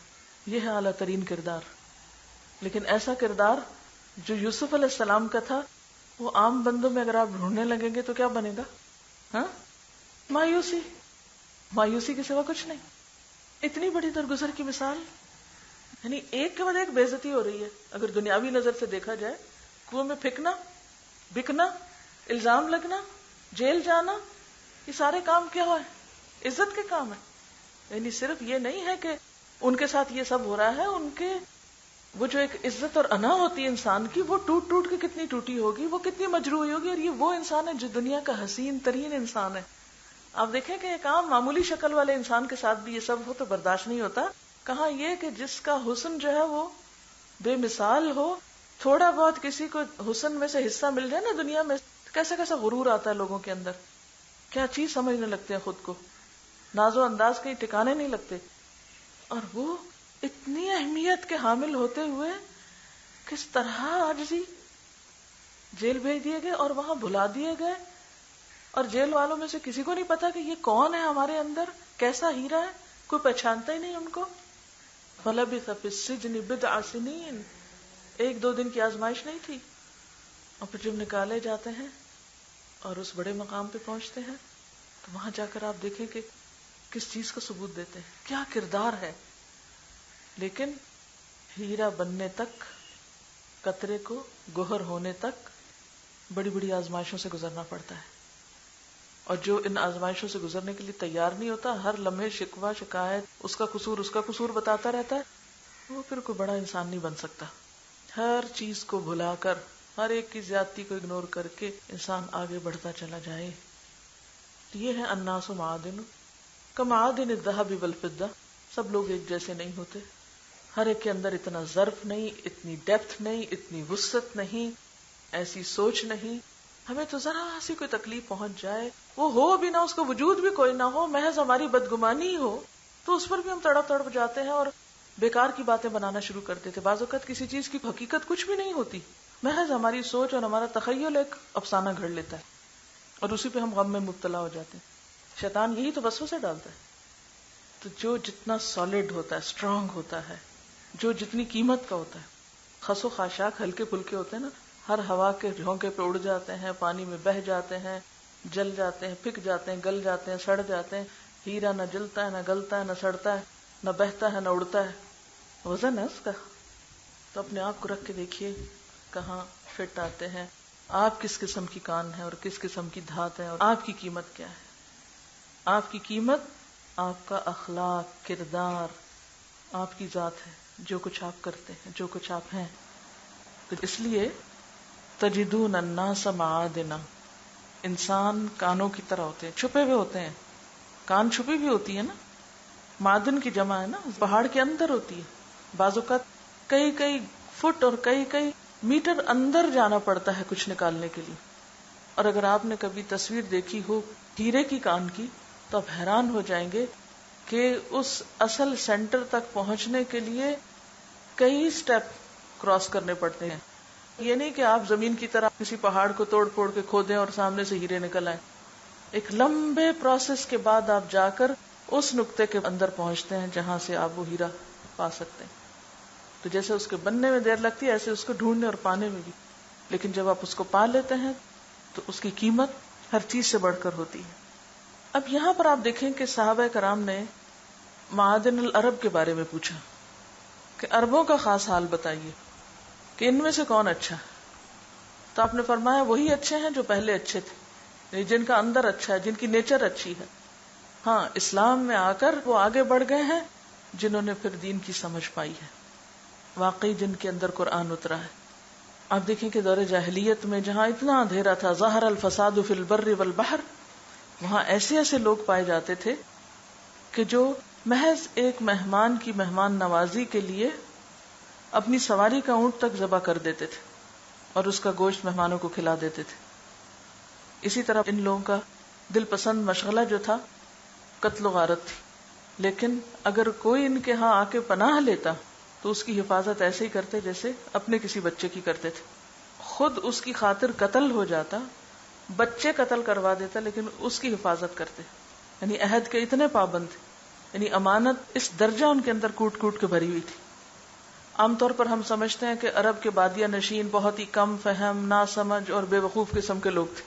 یہ ہے اعلیٰ ترین کردار. لیکن ایسا کردار جو یوسف علیہ السلام کا تھا، وہ عام بندوں میں اگر آپ ڈھونڈنے لگیں گے تو کیا بنے گا؟ ہاں، مایوسی، مایوسی کے سوا کچھ نہیں. اتنی بڑی درگزر کی مثال، یعنی ایک کے بعد ایک بے عزتی ہو رہی ہے. اگر دنیاوی نظر سے دیکھا جائے، کنویں میں پھینکنا، بکنا، الزام لگنا، جیل جانا، یہ سارے کام کیا ہے؟ عزت کے کام ہے. یعنی صرف یہ نہیں ہے کہ ان کے ساتھ یہ سب ہو رہا ہے، ان کے وہ جو ایک عزت اور انا ہوتی ہے انسان کی، وہ ٹوٹ ٹوٹ کے کتنی ٹوٹی ہوگی، وہ کتنی مجروح ہوگی. اور یہ وہ انسان ہے جو دنیا کا حسین ترین انسان ہے. آپ دیکھیں کہ ایک عام معمولی شکل والے انسان کے ساتھ بھی یہ سب ہو تو برداشت نہیں ہوتا. کہاں یہ کہ جس کا حسن جو ہے وہ بے مثال ہو، تھوڑا بہت کسی کو حسن میں سے حصہ مل جائے نا دنیا میں، کیسا کیسا غرور آتا ہے لوگوں کے اندر، کیا چیز سمجھنے لگتے ہیں خود کو، ناز و انداز کہیں ٹھکانے نہیں لگتے. اور وہ اتنی اہمیت کے حامل ہوتے ہوئے کس طرح عاجزی، جیل بھیج دیے گئے اور وہاں بھلا دیے گئے، اور جیل والوں میں سے کسی کو نہیں پتا کہ یہ کون ہے ہمارے اندر، کیسا ہیرا ہے، کوئی پہچانتا ہی نہیں ان کو. فَلَبِثَ فِي السِّجْنِ بِضْعَ سِنِينَ، 1-2 دن کی آزمائش نہیں تھی. اور پھر جب نکالے جاتے ہیں اور اس بڑے مقام پہ پہنچتے ہیں تو وہاں جا کر آپ دیکھیں کہ کس چیز کا ثبوت دیتے ہیں، کیا کردار ہے. لیکن ہیرا بننے تک، قطرے کو گوہر ہونے تک بڑی بڑی آزمائشوں سے گزرنا پڑتا ہے. اور جو ان آزمائشوں سے گزرنے کے لیے تیار نہیں ہوتا، ہر لمحے شکوہ شکایت، اس کا قصور بتاتا رہتا ہے، وہ پھر کوئی بڑا انسان نہیں بن سکتا. ہر چیز کو بھلا کر، ہر ایک کی زیادتی کو اگنور کر کے انسان آگے بڑھتا چلا جائے. یہ ہے الناس معادن کمعادن الذهب والفضة. سب لوگ ایک جیسے نہیں ہوتے، ہر ایک کے اندر اتنا ظرف نہیں، اتنی ڈیپتھ نہیں، اتنی وسعت نہیں، ایسی سوچ نہیں. ہمیں تو ذرا سی کوئی تکلیف پہنچ جائے، وہ ہو بھی نہ، اس کا وجود بھی کوئی نہ ہو، محض ہماری بدگمانی ہی ہو، تو اس پر بھی ہم تڑپ تڑپ جاتے ہیں اور بیکار کی باتیں بنانا شروع کر دیتے. بعض اوقات کسی چیز کی حقیقت کچھ بھی نہیں ہوتی، محض ہماری سوچ اور ہمارا تخیل ایک افسانہ گھڑ لیتا ہے اور اسی پہ ہم غم میں مبتلا ہو جاتے ہیں. شیطان یہی تو وسوسے ڈالتا ہے. تو جو جتنا سالڈ ہوتا ہے، اسٹرانگ ہوتا ہے، جو جتنی قیمت کا ہوتا ہے، خس و خاشاک ہلکے پھلکے ہوتے ہیں نا، ہر ہوا کے جھونکے پہ اڑ جاتے ہیں، پانی میں بہہ جاتے ہیں، جل جاتے ہیں، پھک جاتے ہیں، گل جاتے ہیں، سڑ جاتے ہیں. ہیرا نہ جلتا ہے، نہ گلتا ہے، نہ سڑتا ہے، نہ بہتا ہے، نہ اڑتا ہے. وزن ہے اس کا. تو اپنے آپ کو رکھ کے دیکھیے کہاں فٹ آتے ہیں، آپ کس قسم کی کان ہے اور کس قسم کی دھات ہے، اور آپ کی قیمت کیا ہے. آپ کی قیمت آپ کا اخلاق، کردار، آپ کی ذات ہے، جو کچھ آپ کرتے ہیں، جو کچھ آپ ہیں. تو اس لیے تجدون الناس معادنا، انسان کانوں کی طرح ہوتے ہیں، چھپے ہوئے ہوتے ہیں. کان چھپی بھی ہوتی ہے نا، معدن کی جمع ہے نا، پہاڑ کے اندر ہوتی ہے. بعض اوقات کئی کئی فٹ اور کئی کئی میٹر اندر جانا پڑتا ہے کچھ نکالنے کے لیے. اور اگر آپ نے کبھی تصویر دیکھی ہو ہیرے کی کان کی تو آپ حیران ہو جائیں گے کہ اس اصل سینٹر تک پہنچنے کے لیے کئی سٹیپ کراس کرنے پڑتے ہیں. یہ نہیں کہ آپ زمین کی طرح کسی پہاڑ کو توڑ پھوڑ کے کھودیں اور سامنے سے ہیرے نکل آئیں. ایک لمبے پروسیس کے بعد آپ جا کر اس نقطے کے اندر پہنچتے ہیں جہاں سے آپ وہ ہیرا پا سکتے ہیں. تو جیسے اس کے بننے میں دیر لگتی ہے، ایسے اس کو ڈھونڈنے اور پانے میں بھی. لیکن جب آپ اس کو پا لیتے ہیں تو اس کی قیمت ہر چیز سے بڑھ کر ہوتی ہے. اب یہاں پر آپ دیکھیں کہ صحابہ کرام نے معادن العرب کے بارے میں پوچھا کہ عربوں کا خاص حال بتائیے کہ ان میں سے کون اچھا ہے. تو آپ نے فرمایا وہی اچھے ہیں جو پہلے اچھے تھے، یعنی جن کا اندر اچھا ہے، جن کی نیچر اچھی ہے. ہاں، اسلام میں آ کر وہ آگے بڑھ گئے ہیں جنہوں نے پھر دین کی سمجھ پائی ہے، واقعی جن کے اندر قرآن اترا ہے. آپ دیکھیں کہ دور جاہلیت میں جہاں اتنا اندھیرا تھا، ظہر الفساد فی البر والبحر، وہاں ایسے ایسے لوگ پائے جاتے تھے کہ جو محض ایک مہمان کی مہمان نوازی کے لیے اپنی سواری کا اونٹ تک ذبح کر دیتے تھے اور اس کا گوشت مہمانوں کو کھلا دیتے تھے. اسی طرح ان لوگوں کا دل پسند مشغلہ جو تھا قتل و غارت تھی. لیکن اگر کوئی ان کے ہاں آ کے پناہ لیتا تو اس کی حفاظت ایسے ہی کرتے جیسے اپنے کسی بچے کی کرتے تھے. خود اس کی خاطر قتل ہو جاتا، بچے قتل کروا دیتا، لیکن اس کی حفاظت کرتے. یعنی عہد کے اتنے پابند تھے، یعنی امانت اس درجہ ان کے اندر کوٹ کوٹ کے بھری ہوئی تھی. عام طور پر ہم سمجھتے ہیں کہ عرب کے بادیہ نشین بہت ہی کم فہم، ناسمجھ اور بے وقوف قسم کے لوگ تھے.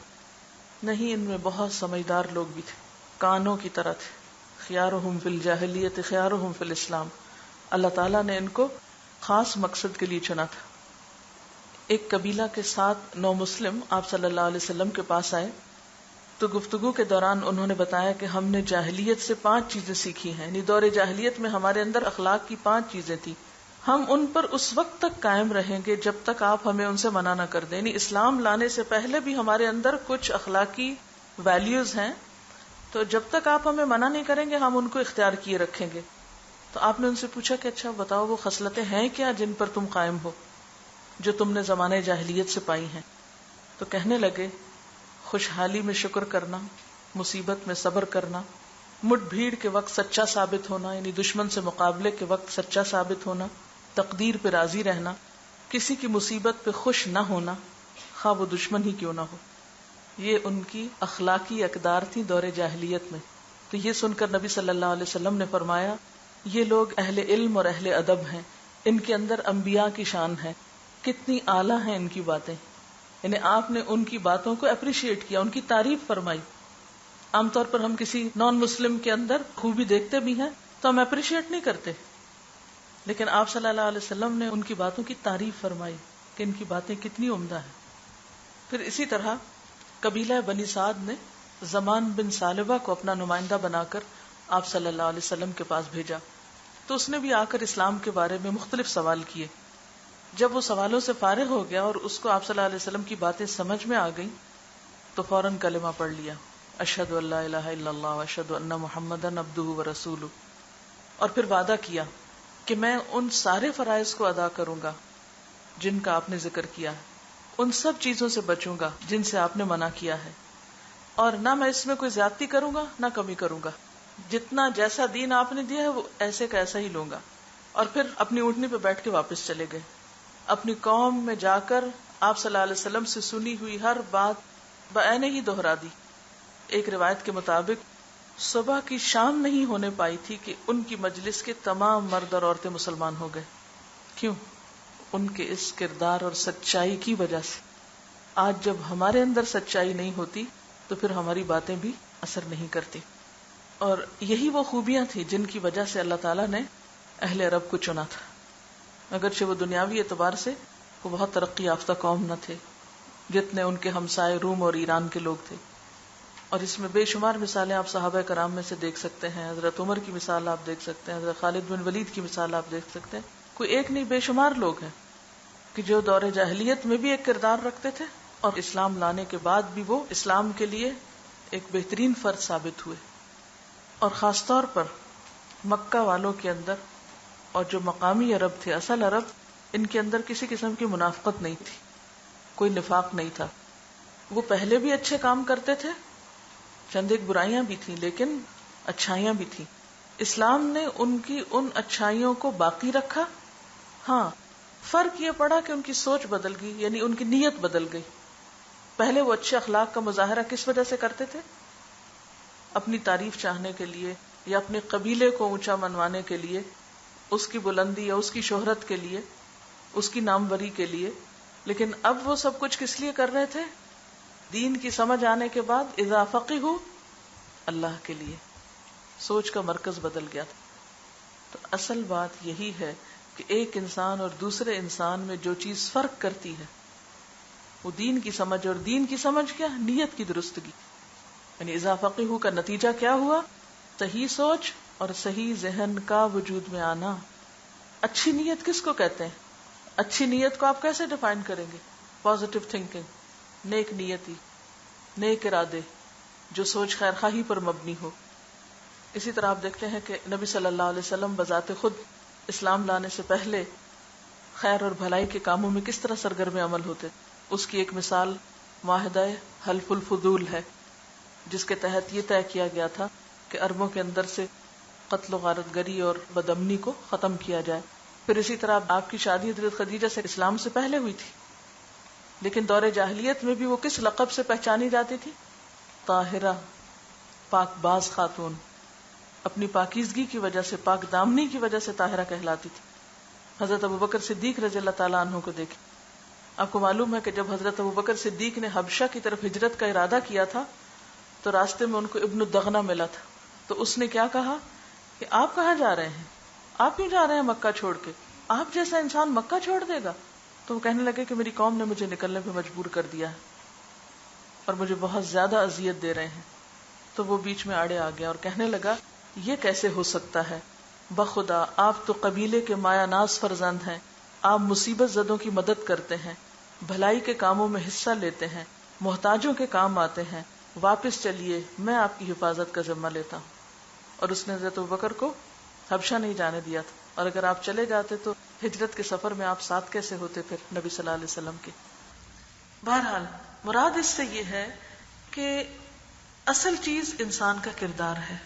نہیں، ان میں بہت سمجھدار لوگ بھی تھے، کانوں کی طرح تھے. خیارہم فی الجاہلیت خیارہم فی الاسلام. اللہ تعالیٰ نے ان کو خاص مقصد کے لیے چنا تھا. ایک قبیلہ کے 7 نو مسلم آپ صلی اللہ علیہ وسلم کے پاس آئے تو گفتگو کے دوران انہوں نے بتایا کہ ہم نے جاہلیت سے 5 چیزیں سیکھی ہیں. یعنی دور جاہلیت میں ہمارے اندر اخلاق کی 5 چیزیں تھیں، ہم ان پر اس وقت تک قائم رہیں گے جب تک آپ ہمیں ان سے منع نہ کر دیں. یعنی اسلام لانے سے پہلے بھی ہمارے اندر کچھ اخلاقی ویلیوز ہیں، تو جب تک آپ ہمیں منع نہیں کریں گے ہم ان کو اختیار کیے رکھیں گے. تو آپ نے ان سے پوچھا کہ اچھا بتاؤ وہ خصلتیں ہیں کیا جن پر تم قائم ہو، جو تم نے زمانہ جاہلیت سے پائی ہیں؟ تو کہنے لگے خوشحالی میں شکر کرنا، مصیبت میں صبر کرنا، مٹ بھیڑ کے وقت سچا ثابت ہونا، یعنی دشمن سے مقابلے کے وقت سچا ثابت ہونا، تقدیر پہ راضی رہنا، کسی کی مصیبت پہ خوش نہ ہونا خواہ وہ دشمن ہی کیوں نہ ہو. یہ ان کی اخلاقی اقدار تھی دور جاہلیت میں. تو یہ سن کر نبی صلی اللہ علیہ وسلم نے فرمایا یہ لوگ اہل علم اور اہل ادب ہیں، ان کے اندر انبیاء کی شان ہے، کتنی اعلیٰ ہیں ان کی باتیں. یعنی آپ نے ان کی باتوں کو اپریشیٹ کیا، ان کی تعریف فرمائی. عام طور پر ہم کسی نان مسلم کے اندر خوبی دیکھتے بھی ہیں تو ہم اپریشیٹ نہیں کرتے، لیکن آپ صلی اللہ علیہ وسلم نے ان کی باتوں کی تعریف فرمائی کہ ان کی باتیں کتنی عمدہ ہیں. پھر اسی طرح قبیلہ بنی سعد نے زمان بن ثعلبہ کو اپنا نمائندہ بنا کر آپ صلی اللہ علیہ وسلم کے پاس بھیجا. تو اس نے بھی آ کر اسلام کے بارے میں مختلف سوال کیے. جب وہ سوالوں سے فارغ ہو گیا اور اس کو آپ صلی اللہ علیہ وسلم کی باتیں سمجھ میں آ گئی تو فوراً کلمہ پڑھ لیا، اشہد ان لا الہ الا اللہ واشہد ان محمدن عبدہ ورسولہ، اور پھر وعدہ کیا کہ میں ان سارے فرائض کو ادا کروں گا جن کا آپ نے ذکر کیا، ان سب چیزوں سے بچوں گا جن سے آپ نے منع کیا ہے، اور نہ میں اس میں کوئی زیادتی کروں گا نہ کمی کروں گا، جتنا جیسا دین آپ نے دیا ہے وہ ایسے کا ایسا ہی لوں گا۔ اور پھر اپنی اونٹنی پہ بیٹھ کے واپس چلے گئے۔ اپنی قوم میں جا کر آپ صلی اللہ علیہ وسلم سے سنی ہوئی ہر بات بعینہ ہی دہرا دی۔ ایک روایت کے مطابق صبح کی شام نہیں ہونے پائی تھی کہ ان کی مجلس کے تمام مرد اور عورتیں مسلمان ہو گئے۔ کیوں؟ ان کے اس کردار اور سچائی کی وجہ سے۔ آج جب ہمارے اندر سچائی نہیں ہوتی تو پھر ہماری باتیں بھی اثر نہیں کرتی، اور یہی وہ خوبیاں تھیں جن کی وجہ سے اللہ تعالیٰ نے اہل عرب کو چنا تھا۔ اگرچہ وہ دنیاوی اعتبار سے وہ بہت ترقی یافتہ قوم نہ تھے جتنے ان کے ہمسائے روم اور ایران کے لوگ تھے، اور اس میں بے شمار مثالیں آپ صحابہ کرام میں سے دیکھ سکتے ہیں۔ حضرت عمر کی مثال آپ دیکھ سکتے ہیں، حضرت خالد بن ولید کی مثال آپ دیکھ سکتے ہیں، کوئی ایک نہیں بے شمار لوگ ہیں کہ جو دور جاہلیت میں بھی ایک کردار رکھتے تھے اور اسلام لانے کے بعد بھی وہ اسلام کے لیے ایک بہترین فرد ثابت ہوئے۔ اور خاص طور پر مکہ والوں کے اندر، اور جو مقامی عرب تھے، اصل عرب، ان کے اندر کسی قسم کی منافقت نہیں تھی، کوئی نفاق نہیں تھا۔ وہ پہلے بھی اچھے کام کرتے تھے، چند ایک برائیاں بھی تھیں لیکن اچھائیاں بھی تھیں۔ اسلام نے ان کی ان اچھائیوں کو باقی رکھا۔ ہاں، فرق یہ پڑا کہ ان کی سوچ بدل گئی، یعنی ان کی نیت بدل گئی۔ پہلے وہ اچھے اخلاق کا مظاہرہ کس وجہ سے کرتے تھے؟ اپنی تعریف چاہنے کے لیے، یا اپنے قبیلے کو اونچا منوانے کے لیے، اس کی بلندی یا اس کی شہرت کے لیے، اس کی ناموری کے لیے۔ لیکن اب وہ سب کچھ کس لیے کر رہے تھے؟ دین کی سمجھ آنے کے بعد اذا فقہوا اللہ کے لیے۔ سوچ کا مرکز بدل گیا تھا۔ تو اصل بات یہی ہے کہ ایک انسان اور دوسرے انسان میں جو چیز فرق کرتی ہے وہ دین کی سمجھ، اور دین کی سمجھ کیا؟ نیت کی درستگی۔ یعنی اذا فقہوا کا نتیجہ کیا ہوا؟ صحیح سوچ اور صحیح ذہن کا وجود میں آنا۔ اچھی نیت کس کو کہتے ہیں؟ اچھی نیت کو آپ کیسے ڈیفائن کریں گے؟ پازیٹو تھنکنگ، نیک نیتی، نیک ارادے، جو سوچ خیر خواہی پر مبنی ہو۔ اسی طرح آپ دیکھتے ہیں کہ نبی صلی اللہ علیہ وسلم بذات خود اسلام لانے سے پہلے خیر اور بھلائی کے کاموں میں کس طرح سرگرم عمل ہوتے۔ اس کی ایک مثال معاہدہ حلف الفضول ہے، جس کے تحت یہ طے کیا گیا تھا کہ عربوں کے اندر سے قتل و غارت گری اور بدامنی کو ختم کیا جائے۔ پھر اسی طرح آپ کی شادی حضرت خدیجہ سے اسلام سے پہلے ہوئی تھی، لیکن دور جاہلیت میں بھی وہ کس لقب سے پہچانی جاتی تھی؟ طاہرہ، پاک باز خاتون۔ اپنی پاکیزگی کی وجہ سے، پاک دامنی کی وجہ سے طاہرہ کہلاتی تھی۔ حضرت ابوبکر صدیق رضی اللہ تعالیٰ عنہ کو دیکھیں۔ آپ کو معلوم ہے کہ جب حضرت ابوبکر صدیق نے حبشہ کی طرف ہجرت کا ارادہ کیا تھا تو راستے میں ان کو ابن الدغنہ ملا تھا، تو اس نے کیا کہا کہ آپ کہاں جا رہے ہیں؟ آپ کیوں جا رہے ہیں مکہ چھوڑ کے؟ آپ جیسا انسان مکہ چھوڑ دے گا؟ تو وہ کہنے لگے کہ میری قوم نے مجھے نکلنے پہ مجبور کر دیا ہے اور مجھے بہت زیادہ اذیت دے رہے ہیں۔ تو وہ بیچ میں آڑے آ گیا اور کہنے لگا یہ کیسے ہو سکتا ہے؟ بخدا آپ تو قبیلے کے مایا ناز فرزند ہیں، آپ مصیبت زدوں کی مدد کرتے ہیں، بھلائی کے کاموں میں حصہ لیتے ہیں، محتاجوں کے کام آتے ہیں، واپس چلیے، میں آپ کی حفاظت کا ذمہ لیتا ہوں۔ اور اس نے حضرت ابوبکر کو حبشہ نہیں جانے دیا تھا، اور اگر آپ چلے جاتے تو ہجرت کے سفر میں آپ ساتھ کیسے ہوتے پھر نبی صلی اللہ علیہ وسلم کے؟ بہرحال مراد اس سے یہ ہے کہ اصل چیز انسان کا کردار ہے۔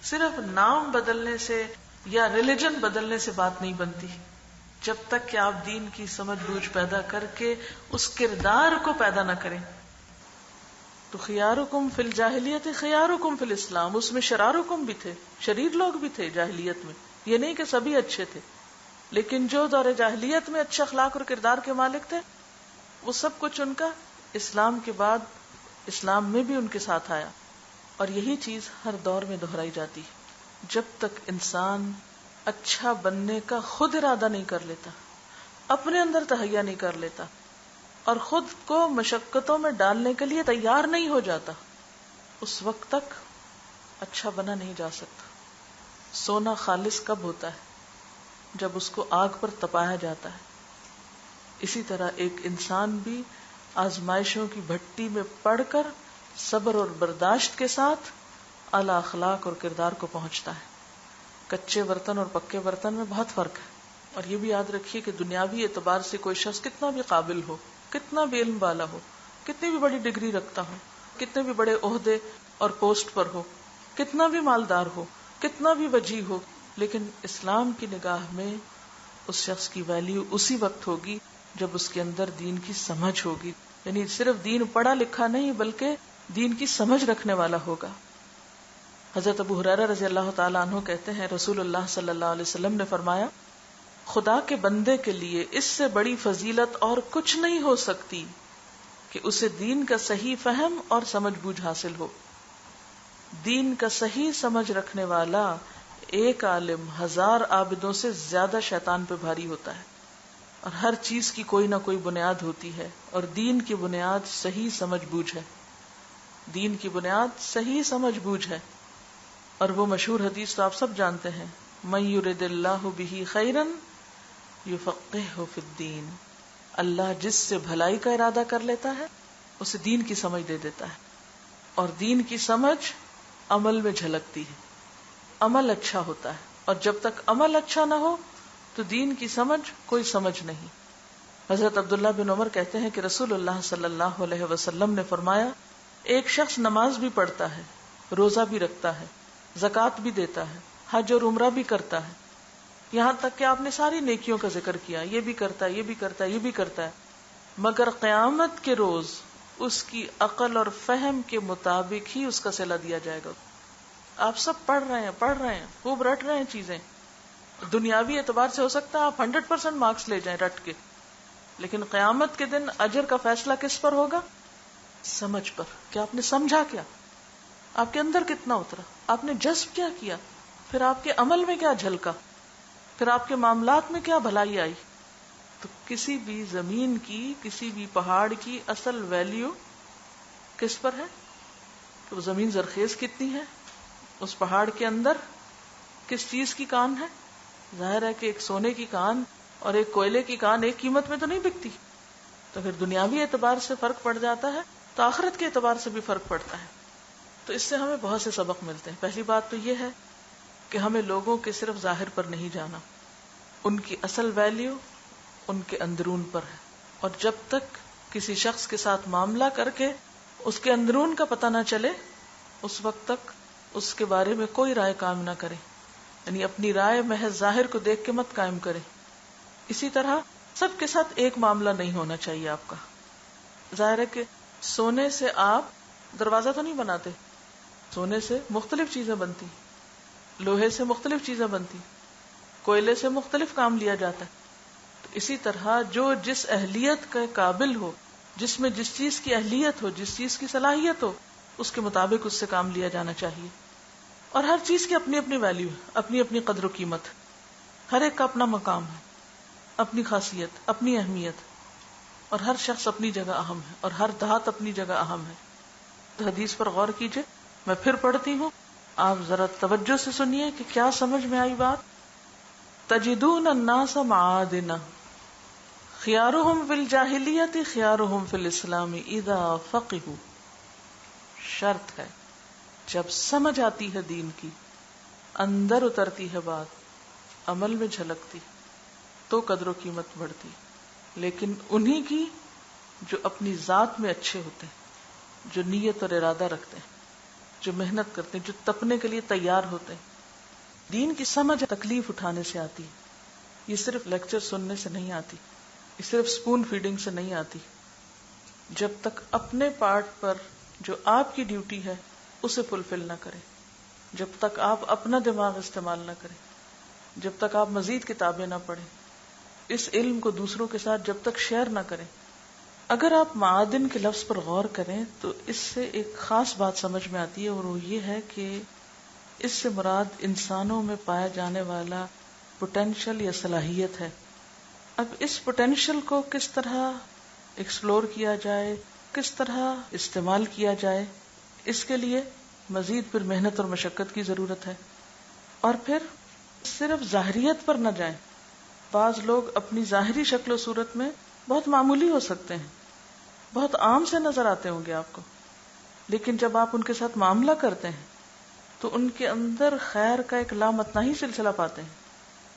صرف نام بدلنے سے یا ریلیجن بدلنے سے بات نہیں بنتی، جب تک کہ آپ دین کی سمجھ بوجھ پیدا کر کے اس کردار کو پیدا نہ کریں۔ تو خیارکم فی الجاہلیت خیارکم فی الاسلام، اس میں شرارکم بھی تھے، شریر لوگ بھی تھے جاہلیت میں، یہ نہیں کہ سبھی اچھے تھے، لیکن جو دور جاہلیت میں اچھے اخلاق اور کردار کے مالک تھے وہ سب کچھ ان کا اسلام کے بعد اسلام میں بھی ان کے ساتھ آیا۔ اور یہی چیز ہر دور میں دہرائی جاتی ہے، جب تک انسان اچھا بننے کا خود ارادہ نہیں کر لیتا، اپنے اندر تہیا نہیں کر لیتا اور خود کو مشقتوں میں ڈالنے کے لیے تیار نہیں ہو جاتا، اس وقت تک اچھا بنا نہیں جا سکتا۔ سونا خالص کب ہوتا ہے؟ جب اس کو آگ پر تپایا جاتا ہے، اسی طرح ایک انسان بھی آزمائشوں کی بھٹی میں پڑ کر صبر اور برداشت کے ساتھ اعلی اخلاق اور کردار کو پہنچتا ہے. کچے برتن اور پکے برتن میں بہت فرق ہے. اور یہ بھی یاد رکھیے کہ دنیاوی اعتبار سے کوئی شخص کتنا بھی قابل ہو، کتنا بھی علم والا ہو، کتنی بھی بڑی ڈگری رکھتا ہو، کتنے بھی بڑے عہدے اور پوسٹ پر ہو، کتنا بھی مالدار ہو، کتنا بھی وجیح ہو، لیکن اسلام کی نگاہ میں اس شخص کی ویلیو اسی وقت ہوگی جب اس کے اندر دین کی سمجھ ہوگی. یعنی صرف دین پڑھا لکھا نہیں بلکہ دین کی سمجھ رکھنے والا ہوگا. حضرت ابو ہریرہ رضی اللہ تعالیٰ عنہ کہتے ہیں رسول اللہ صلی اللہ علیہ وسلم نے فرمایا خدا کے بندے کے لیے اس سے بڑی فضیلت اور کچھ نہیں ہو سکتی کہ اسے دین کا صحیح فہم اور سمجھ بوجھ حاصل ہو. دین کا صحیح سمجھ رکھنے والا ایک عالم 1000 عابدوں سے زیادہ شیطان پہ بھاری ہوتا ہے. اور ہر چیز کی کوئی نہ کوئی بنیاد ہوتی ہے اور دین کی بنیاد صحیح سمجھ بوجھ ہے. دین کی بنیاد صحیح سمجھ بوجھ ہے. اور وہ مشہور حدیث تو آپ سب جانتے ہیں من یرد اللہ بہ خیرا یفقہہ فی الدین. اللہ جس سے بھلائی کا ارادہ کر لیتا ہے اسے دین کی سمجھ دے دیتا ہے. اور دین کی سمجھ عمل میں جھلکتی ہے. عمل اچھا ہوتا ہے اور جب تک عمل اچھا نہ ہو تو دین کی سمجھ کوئی سمجھ نہیں. حضرت عبداللہ بن عمر کہتے ہیں کہ رسول اللہ صلی اللہ علیہ وسلم نے فرمایا ایک شخص نماز بھی پڑھتا ہے، روزہ بھی رکھتا ہے، زکوٰۃ بھی دیتا ہے، حج اور عمرہ بھی کرتا ہے، یہاں تک کہ آپ نے ساری نیکیوں کا ذکر کیا، یہ بھی کرتا ہے، یہ بھی کرتا ہے، یہ بھی کرتا ہے، مگر قیامت کے روز اس کی عقل اور فہم کے مطابق ہی اس کا صلہ دیا جائے گا. آپ سب پڑھ رہے ہیں خوب رٹ رہے ہیں چیزیں. دنیاوی اعتبار سے ہو سکتا ہے آپ 100% مارکس لے جائیں رٹ کے، لیکن قیامت کے دن اجر کا فیصلہ کس پر ہوگا؟ سمجھ پر. کہ آپ نے سمجھا کیا، آپ کے اندر کتنا اترا، آپ نے جذب کیا کیا، پھر آپ کے عمل میں کیا جھلکا، پھر آپ کے معاملات میں کیا بھلائی آئی. تو کسی بھی زمین کی، کسی بھی پہاڑ کی اصل ویلیو کس پر ہے؟ کہ وہ زمین زرخیز کتنی ہے، اس پہاڑ کے اندر کس چیز کی کان ہے. ظاہر ہے کہ ایک سونے کی کان اور ایک کوئلے کی کان ایک قیمت میں تو نہیں بکتی. تو پھر دنیاوی اعتبار سے فرق پڑ جاتا ہے تو آخرت کے اعتبار سے بھی فرق پڑتا ہے. تو اس سے ہمیں بہت سے سبق ملتے ہیں. پہلی بات تو یہ ہے کہ ہمیں لوگوں کے صرف ظاہر پر نہیں جانا، ان کی اصل ویلیو ان کے اندرون پر ہے. اور جب تک کسی شخص کے ساتھ معاملہ کر کے اس کے اندرون کا پتہ نہ چلے اس وقت تک اس کے بارے میں کوئی رائے قائم نہ کرے. یعنی اپنی رائے محض ظاہر کو دیکھ کے مت قائم کرے. اسی طرح سب کے ساتھ ایک معاملہ نہیں ہونا چاہیے آپ کا. ظاہر ہے کہ سونے سے آپ دروازہ تو نہیں بناتے، سونے سے مختلف چیزیں بنتی، لوہے سے مختلف چیزیں بنتی، کوئلے سے مختلف کام لیا جاتا ہے. تو اسی طرح جو جس اہلیت کے قابل ہو، جس میں جس چیز کی اہلیت ہو، جس چیز کی صلاحیت ہو، اس کے مطابق اس سے کام لیا جانا چاہیے. اور ہر چیز کی اپنی اپنی ویلیو ہے، اپنی اپنی قدر و قیمت. ہر ایک کا اپنا مقام ہے، اپنی خاصیت، اپنی اہمیت. اور ہر شخص اپنی جگہ اہم ہے اور ہر دھات اپنی جگہ اہم ہے. تو حدیث پر غور کیجئے، میں پھر پڑھتی ہوں، آپ ذرا توجہ سے سنیے کہ کیا سمجھ میں آئی بات. تجدون الناس معادن خیارهم فی الجاہلیت خیارهم فی الاسلام اذا فقہوا. شرط ہے جب سمجھ آتی ہے دین کی، اندر اترتی ہے بات، عمل میں جھلکتی تو قدر و قیمت بڑھتی. لیکن انہی کی جو اپنی ذات میں اچھے ہوتے ہیں، جو نیت اور ارادہ رکھتے ہیں، جو محنت کرتے ہیں، جو تپنے کے لیے تیار ہوتے ہیں. دین کی سمجھ تکلیف اٹھانے سے آتی. یہ صرف لیکچر سننے سے نہیں آتی، یہ صرف سپون فیڈنگ سے نہیں آتی. جب تک اپنے پارٹ پر جو آپ کی ڈیوٹی ہے اسے فلفل نہ کریں، جب تک آپ اپنا دماغ استعمال نہ کریں، جب تک آپ مزید کتابیں نہ پڑھیں، اس علم کو دوسروں کے ساتھ جب تک شیئر نہ کریں. اگر آپ معادن کے لفظ پر غور کریں تو اس سے ایک خاص بات سمجھ میں آتی ہے، اور وہ یہ ہے کہ اس سے مراد انسانوں میں پایا جانے والا پوٹینشل یا صلاحیت ہے. اب اس پوٹینشل کو کس طرح ایکسپلور کیا جائے، کس طرح استعمال کیا جائے، اس کے لیے مزید پھر محنت اور مشقت کی ضرورت ہے. اور پھر صرف ظاہریت پر نہ جائیں. بعض لوگ اپنی ظاہری شکل و صورت میں بہت معمولی ہو سکتے ہیں، بہت عام سے نظر آتے ہوں گے آپ کو، لیکن جب آپ ان کے ساتھ معاملہ کرتے ہیں تو ان کے اندر خیر کا ایک لامتناہی سلسلہ پاتے ہیں.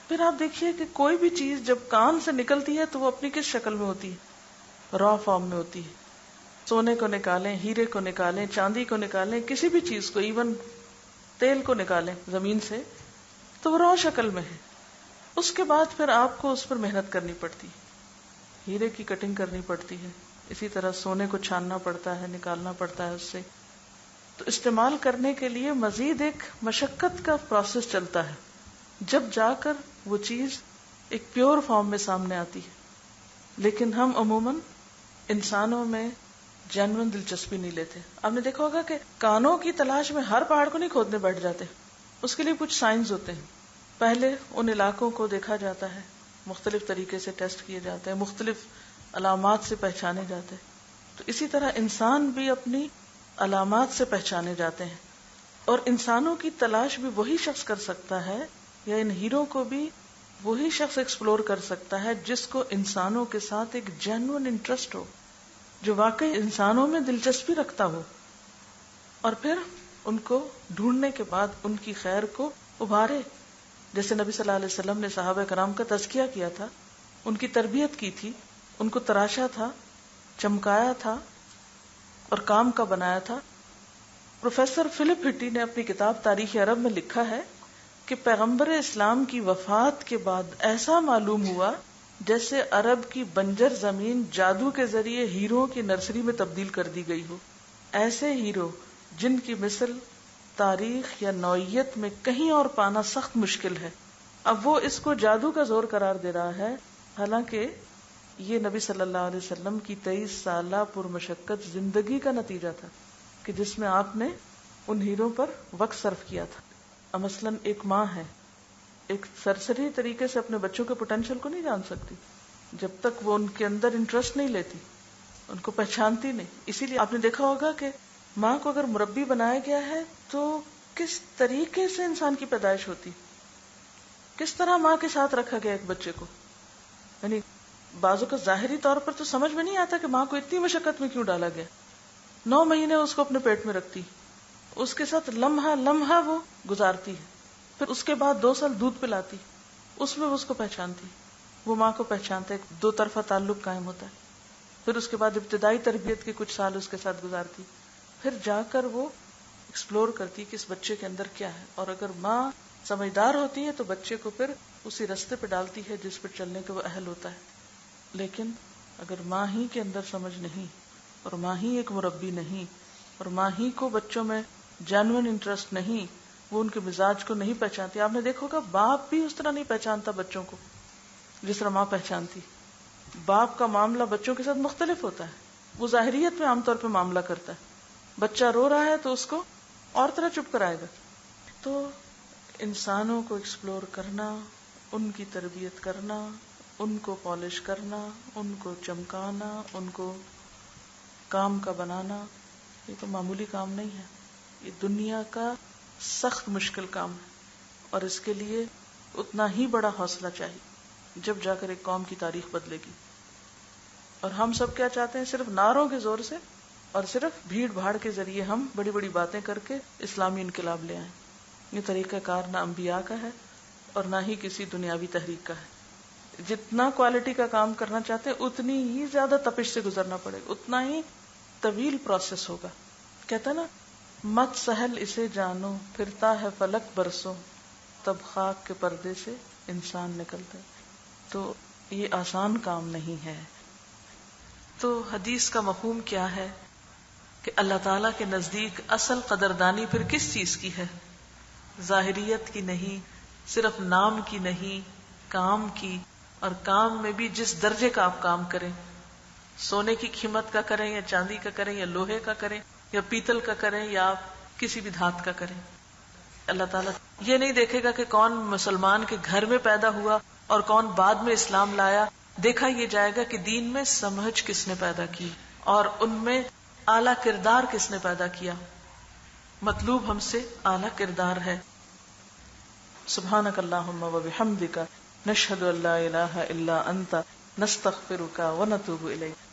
پھر آپ دیکھیے کہ کوئی بھی چیز جب کان سے نکلتی ہے تو وہ اپنی کس شکل میں ہوتی ہے؟ را فارم میں ہوتی ہے. سونے کو نکالیں، ہیرے کو نکالیں، چاندی کو نکالیں، کسی بھی چیز کو، ایون تیل کو نکالیں زمین سے تو وہ را شکل میں ہے. اس کے بعد پھر آپ کو اس پر محنت کرنی پڑتی ہے، ہیرے کی کٹنگ کرنی پڑتی ہے، اسی طرح سونے کو چھاننا پڑتا ہے، نکالنا پڑتا ہے اس سے. تو استعمال کرنے کے لیے مزید ایک مشقت کا پروسیس چلتا ہے، جب جا کر وہ چیز ایک پیور فارم میں سامنے آتی ہے. لیکن ہم عموماً انسانوں میں جینوئن دلچسپی نہیں لیتے. آپ نے دیکھا ہوگا کہ کانوں کی تلاش میں ہر پہاڑ کو نہیں کھودنے بیٹھ جاتے، اس کے لیے کچھ سائنس ہوتے ہیں. پہلے ان علاقوں کو دیکھا جاتا ہے، مختلف طریقے سے ٹیسٹ کیے جاتے ہیں، مختلف علامات سے پہچانے جاتے ہیں. تو اسی طرح انسان بھی اپنی علامات سے پہچانے جاتے ہیں، اور انسانوں کی تلاش بھی وہی شخص کر سکتا ہے، یا ان ہیروں کو بھی وہی شخص ایکسپلور کر سکتا ہے جس کو انسانوں کے ساتھ ایک جینوئن انٹرسٹ ہو، جو واقعی انسانوں میں دلچسپی رکھتا ہو، اور پھر ان کو ڈھونڈنے کے بعد ان کی خیر کو ابھارے. جیسے نبی صلی اللہ علیہ وسلم نے صحابہ کرام کا تزکیہ کیا تھا، ان کی تربیت کی تھی، ان کو تراشا تھا، چمکایا تھا اور کام کا بنایا تھا. پروفیسر فلپ ہٹی نے اپنی کتاب تاریخ عرب میں لکھا ہے کہ پیغمبر اسلام کی وفات کے بعد ایسا معلوم ہوا جیسے عرب کی بنجر زمین جادو کے ذریعے ہیروں کی نرسری میں تبدیل کر دی گئی ہو. ایسے ہیرو جن کی مثل تاریخ یا نوعیت میں کہیں اور پانا سخت مشکل ہے. اب وہ اس کو جادو کا زور قرار دے رہا ہے، حالانکہ یہ نبی صلی اللہ علیہ وسلم کی 23 سالہ پرمشقت زندگی کا نتیجہ تھا کہ جس میں آپ نے ان ہیروں پر وقت صرف کیا تھا. مثلاً ایک ماں ہے، ایک سرسری طریقے سے اپنے بچوں کے پوٹینشیل کو نہیں جان سکتی جب تک وہ ان کے اندر انٹرسٹ نہیں لیتی، ان کو پہچانتی نہیں. اسی لیے آپ نے دیکھا ہوگا کہ ماں کو اگر مربی بنایا گیا ہے تو کس طریقے سے انسان کی پیدائش ہوتی، کس طرح ماں کے ساتھ رکھا گیا ایک بچے کو. یعنی بعضوں کا ظاہری طور پر تو سمجھ میں نہیں آتا کہ ماں کو اتنی مشقت میں کیوں ڈالا گیا. 9 مہینے اس کو اپنے پیٹ میں رکھتی، اس کے ساتھ لمحہ لمحہ وہ گزارتی ہے، پھر اس کے بعد 2 سال دودھ پلاتی، اس میں وہ اس کو پہچانتی، وہ ماں کو پہچانتا ہے، 2 طرفہ تعلق قائم ہوتا ہے. پھر اس کے بعد ابتدائی تربیت کے کچھ سال اس کے ساتھ گزارتی، پھر جا کر وہ ایکسپلور کرتی کہ اس بچے کے اندر کیا ہے. اور اگر ماں سمجھدار ہوتی ہے تو بچے کو پھر اسی رستے پہ ڈالتی ہے جس پہ چلنے کا وہ اہل ہوتا ہے. لیکن اگر ماں ہی کے اندر سمجھ نہیں، اور ماں ہی ایک مربی نہیں، اور ماں ہی کو بچوں میں جینوئن انٹرسٹ نہیں، وہ ان کے مزاج کو نہیں پہچانتی. آپ نے دیکھا ہوگا باپ بھی اس طرح نہیں پہچانتا بچوں کو جس طرح ماں پہچانتی. باپ کا معاملہ بچوں کے ساتھ مختلف ہوتا ہے، وہ ظاہریت میں عام طور پہ معاملہ کرتا ہے. بچہ رو رہا ہے تو اس کو اور طرح چپ کرائے گا. تو انسانوں کو ایکسپلور کرنا، ان کی تربیت کرنا، ان کو پالش کرنا، ان کو چمکانا، ان کو کام کا بنانا، یہ تو معمولی کام نہیں ہے، یہ دنیا کا سخت مشکل کام ہے. اور اس کے لیے اتنا ہی بڑا حوصلہ چاہیے جب جا کر ایک قوم کی تاریخ بدلے گی. اور ہم سب کیا چاہتے ہیں؟ صرف نعروں کے زور سے اور صرف بھیڑ بھاڑ کے ذریعے ہم بڑی بڑی باتیں کر کے اسلامی انقلاب لے آئیں. یہ طریقہ کار نہ انبیاء کا ہے اور نہ ہی کسی دنیاوی تحریک کا ہے. جتنا کوالٹی کا کام کرنا چاہتے ہیں اتنی ہی زیادہ تپش سے گزرنا پڑے گا، اتنا ہی طویل پروسیس ہوگا. کہتا نا مت سہل اسے جانو، پھرتا ہے فلک برسوں، تب خاک کے پردے سے انسان نکلتا ہے. تو یہ آسان کام نہیں ہے. تو حدیث کا مفہوم کیا ہے کہ اللہ تعالیٰ کے نزدیک اصل قدردانی پھر کس چیز کی ہے؟ ظاہریت کی نہیں، صرف نام کی نہیں، کام کی. اور کام میں بھی جس درجے کا آپ کام کریں، سونے کی قیمت کا کریں یا چاندی کا کریں یا لوہے کا کریں یا پیتل کا کریں یا آپ کسی بھی دھات کا کریں. اللہ تعالیٰ یہ نہیں دیکھے گا کہ کون مسلمان کے گھر میں پیدا ہوا اور کون بعد میں اسلام لایا. دیکھا یہ جائے گا کہ دین میں سمجھ کس نے پیدا کی اور ان میں اعلیٰ کردار کس نے پیدا کیا. مطلوب ہم سے اعلیٰ کردار ہے. سبحانک اللہم و بحمدک، نشہد ان لا الہ الا انت، نستغفرک ونتوب الیک.